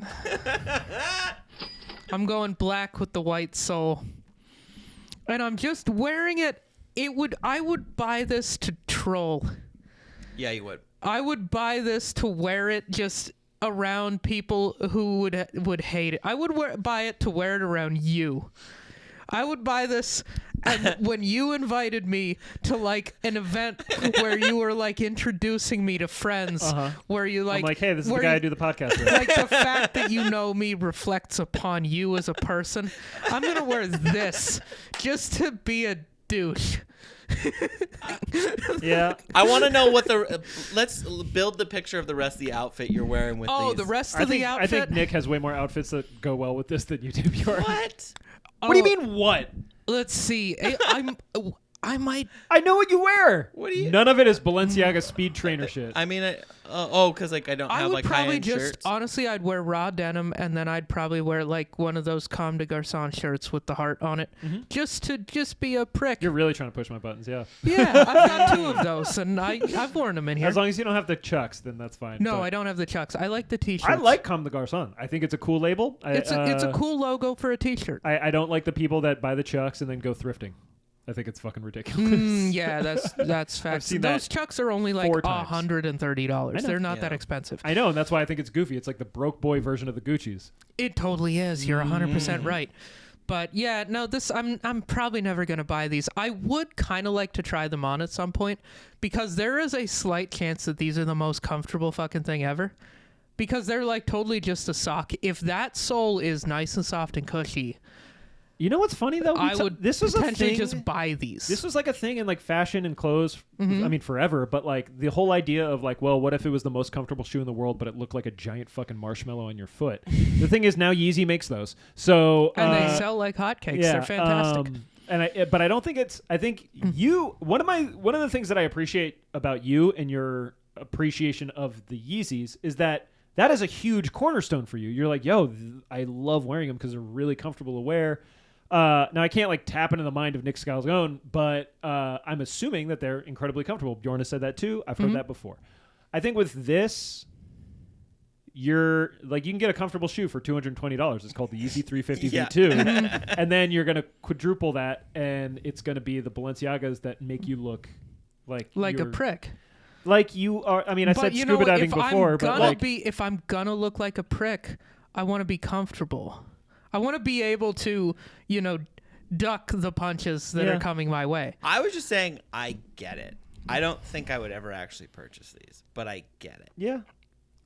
I'm going black with the white sole, and I'm just wearing it. I would buy this to troll. Yeah, you would. I would buy this to wear it just around people who would hate it. I would buy it to wear it around you. I would buy this, and when you invited me to like an event where you were like introducing me to friends, where you like, I'm like, hey, this is the guy I do the podcast with. Like the fact that you know me reflects upon you as a person. I'm gonna wear this just to be a douche. Yeah, I want to know what let's build the picture of the rest of the outfit you're wearing with these. Oh, the rest of the outfit. I think Nick has way more outfits that go well with this than you do. What? What do you mean, what? Let's see. I might. I know what you wear. What do you? None of it is Balenciaga speed trainer shit. I mean, because like I don't have like high-end shirts. Honestly, I'd wear raw denim, and then I'd probably wear like one of those Comme des Garçons shirts with the heart on it, just to be a prick. You're really trying to push my buttons, yeah. Yeah, I've got 2 of those, and I've worn them in here. As long as you don't have the Chucks, then that's fine. No, I don't have the Chucks. I like the T-shirts. I like Comme des Garçons. I think it's a cool label. It's a cool logo for a T-shirt. I don't like the people that buy the Chucks and then go thrifting. I think it's fucking ridiculous. Yeah, that's facts. Those Chucks are only like $130. They're not that expensive. I know, and that's why I think it's goofy. It's like the broke boy version of the Gucci's. It totally is. You're 100% right. But yeah, no, I'm probably never going to buy these. I would kind of like to try them on at some point because there is a slight chance that these are the most comfortable fucking thing ever. Because they're like totally just a sock. If that sole is nice and soft and cushy, you know what's funny though? This was potentially a thing, just buy these. This was like a thing in like fashion and clothes. I mean, forever. But like the whole idea of like, well, what if it was the most comfortable shoe in the world, but it looked like a giant fucking marshmallow on your foot? The thing is, now Yeezy makes those. So and they sell like hotcakes. Yeah, they're fantastic. But I don't think it's. I think you. One of the things that I appreciate about you and your appreciation of the Yeezys is that is a huge cornerstone for you. You're like, yo, I love wearing them because they're really comfortable to wear. Now I can't like tap into the mind of Nick Scalzone, but I'm assuming that they're incredibly comfortable. Bjorn has said that too. I've heard that before. I think with this, you're like, you can get a comfortable shoe for $220. It's called the Yeezy 350 V2, and then you're gonna quadruple that, and it's gonna be the Balenciagas that make you look like a prick. Like you are. I mean, I said scuba diving before, but like, if I'm gonna look like a prick, I want to be comfortable. I want to be able to, duck the punches that are coming my way. I was just saying, I get it. I don't think I would ever actually purchase these, but I get it. Yeah.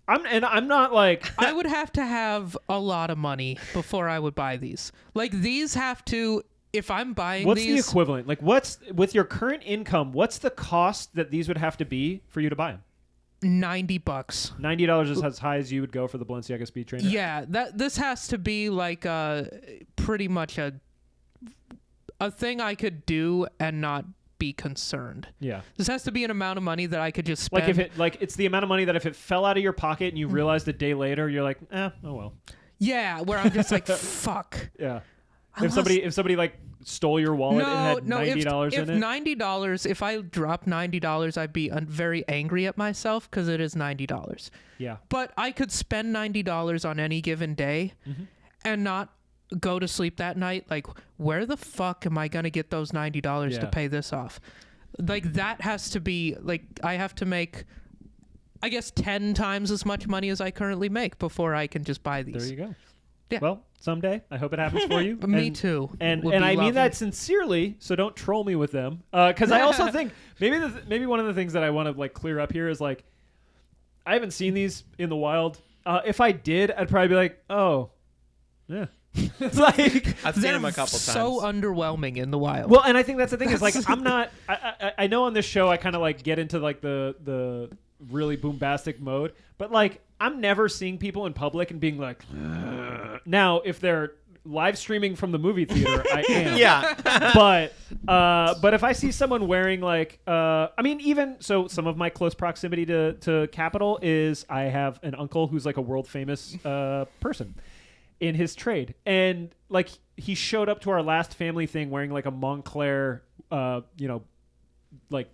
I'm not like... I would have to have a lot of money before I would buy these. Like, these have to... If I'm buying what's the equivalent? Like, with your current income, what's the cost that these would have to be for you to buy them? $90. $90 is as high as you would go for the Balenciaga Speed Trainer? Yeah, this has to be like pretty much a thing I could do and not be concerned. Yeah. This has to be an amount of money that I could just spend. It's the amount of money that if it fell out of your pocket and you realized a day later, you're like, oh well. Yeah, where I'm just like, fuck. Yeah. If somebody like stole your wallet and had $90 in it. $90, if I dropped $90, I'd be very angry at myself because it is $90. Yeah. But I could spend $90 on any given day and not go to sleep that night. Like, where the fuck am I going to get those $90 to pay this off? Like, that has to be, like, I have to make, I guess, 10 times as much money as I currently make before I can just buy these. There you go. Yeah. Well, someday I hope it happens for you. Me too. And I mean that sincerely, so don't troll me with them. Because I also think maybe one of the things that I want to like clear up here is like I haven't seen these in the wild. If I did, I'd probably be like, oh, yeah. It's like I've seen them a couple times. So underwhelming in the wild. Well, and I think that's the thing is like I'm not. I know on this show I kind of like get into like the really boombastic mode, but like I'm never seeing people in public and being like. Ugh. Now, if they're live streaming from the movie theater, I am. Yeah. But if I see someone wearing like, I mean, even so, some of my close proximity to Capitol is I have an uncle who's like a world famous person in his trade, and like he showed up to our last family thing wearing like a Montclair, like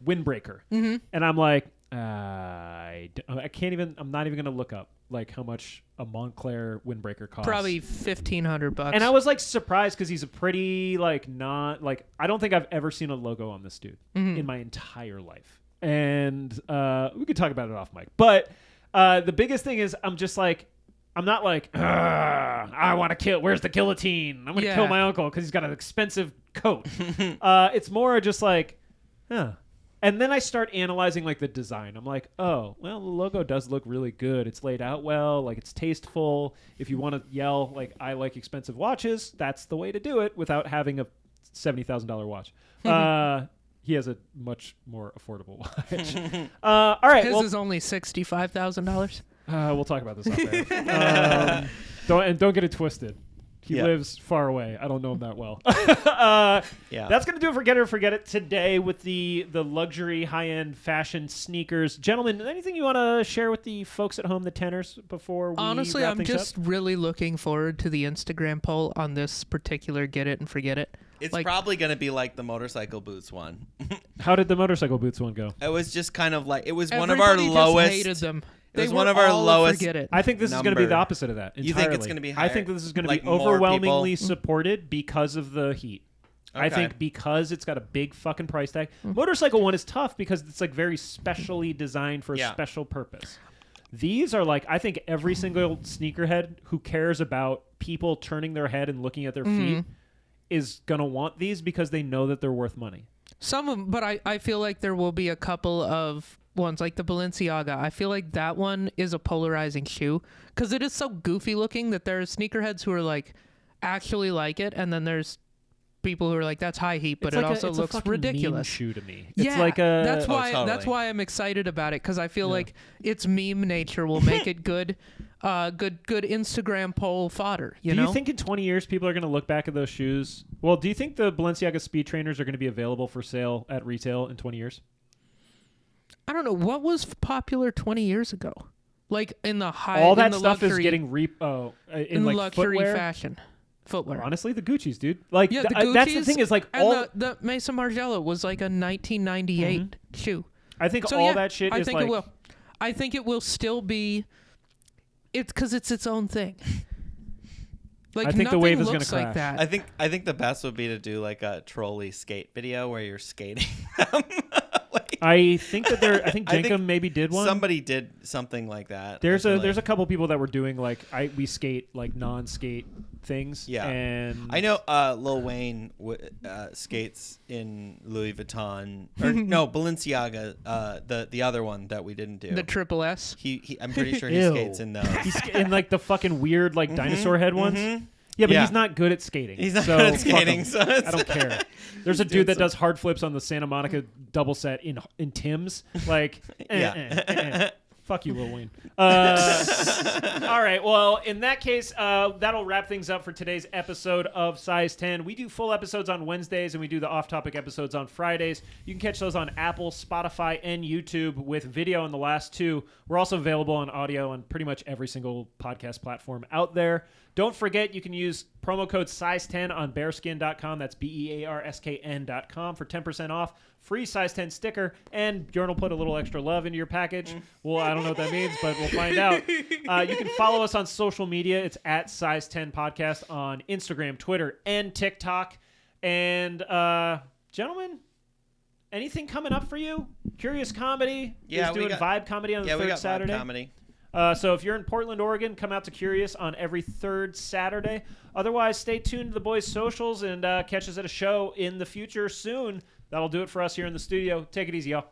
windbreaker, and I'm like. I can't even. I'm not even gonna look up like how much a Montclair windbreaker costs. Probably $1,500. And I was like surprised because he's a pretty like not like I don't think I've ever seen a logo on this dude in my entire life. And we could talk about it off mic. But the biggest thing is I'm just like I'm not like I want to kill. Where's the guillotine? I'm gonna kill my uncle because he's got an expensive coat. It's more just like, huh. And then I start analyzing like the design. I'm like, oh, well, the logo does look really good. It's laid out well, like it's tasteful. If you want to yell like I like expensive watches, that's the way to do it without having a $70,000 watch. He has a much more affordable watch. All right, his is only $65,000. We'll talk about this off there. Don't get it twisted. He lives far away. I don't know him that well. That's going to do it for Get It or Forget It today with the luxury high-end fashion sneakers. Gentlemen, anything you want to share with the folks at home, the tenors, before we Honestly, wrap I'm things just up? really looking forward to the Instagram poll on this particular Get It and Forget It. It's like, probably going to be like the motorcycle boots one. How did the motorcycle boots one go? It was just kind of like, it was one of our lowest. Hated them. It was one of our lowest. I think this is going to be the opposite of that. Entirely. You think it's going to be higher? I think this is going to like be overwhelmingly supported because of the heat. Okay. I think because it's got a big fucking price tag. Motorcycle one is tough because it's like very specially designed for a special purpose. These are like, I think every single sneakerhead who cares about people turning their head and looking at their feet is going to want these because they know that they're worth money. Some of them, but I feel like there will be a couple of ones like the Balenciaga. I feel like that one is a polarizing shoe because it is so goofy looking that there are sneakerheads who are like actually like it, and then there's people who are like that's high heat, but it also looks ridiculous. Meme shoe to me. Yeah, it's like a that's why totally. that's why I'm excited about it because I feel like its meme nature will make it good Instagram poll fodder. You know? Do you think in 20 years people are going to look back at those shoes? Well, do you think the Balenciaga Speed Trainers are going to be available for sale at retail in 20 years? I don't know what was popular 20 years ago. Like in the high, all that stuff luxury, is getting in like luxury footwear. Fashion. Footwear. Honestly, the Gucci's, dude. Like the Gucci's, that's the thing is like and all the Mesa Margiela was like a 1998 shoe. I think all that shit I is think like. It will. I think it will still be. It's because it's its own thing. Like I think the wave is going to like crash. that. I think the best would be to do like a trolley skate video where you're skating them. I think Jenkem maybe did one. Somebody did something like that. There's a couple people that were doing like we skate like non-skate things. Yeah, and I know Lil Wayne skates in Louis Vuitton or no Balenciaga. The other one that we didn't do. The Triple S. I'm pretty sure he skates in those. He's in like the fucking weird like dinosaur head ones. Yeah, but he's not good at skating. He's not good at skating, so I don't care. There's a dude that does hard flips on the Santa Monica double set in Tim's. Like, Fuck you, Lil Wayne. All right. Well, in that case, that'll wrap things up for today's episode of Size 10. We do full episodes on Wednesdays, and we do the off-topic episodes on Fridays. You can catch those on Apple, Spotify, and YouTube with video on the last two. We're also available on audio on pretty much every single podcast platform out there. Don't forget, you can use promo code size10 on bearskin.com. That's BEARSKN.com for 10% off. Free size 10 sticker, and Bjorn will put a little extra love into your package. Well, I don't know what that means, but we'll find out. You can follow us on social media. It's at Size 10 Podcast on Instagram, Twitter, and TikTok. And, gentlemen, anything coming up for you? Curious Comedy is doing Vibe Comedy on the third Saturday. Vibe Comedy. So if you're in Portland, Oregon, come out to Curious on every third Saturday. Otherwise, stay tuned to the boys' socials and catch us at a show in the future soon. That'll do it for us here in the studio. Take it easy, y'all.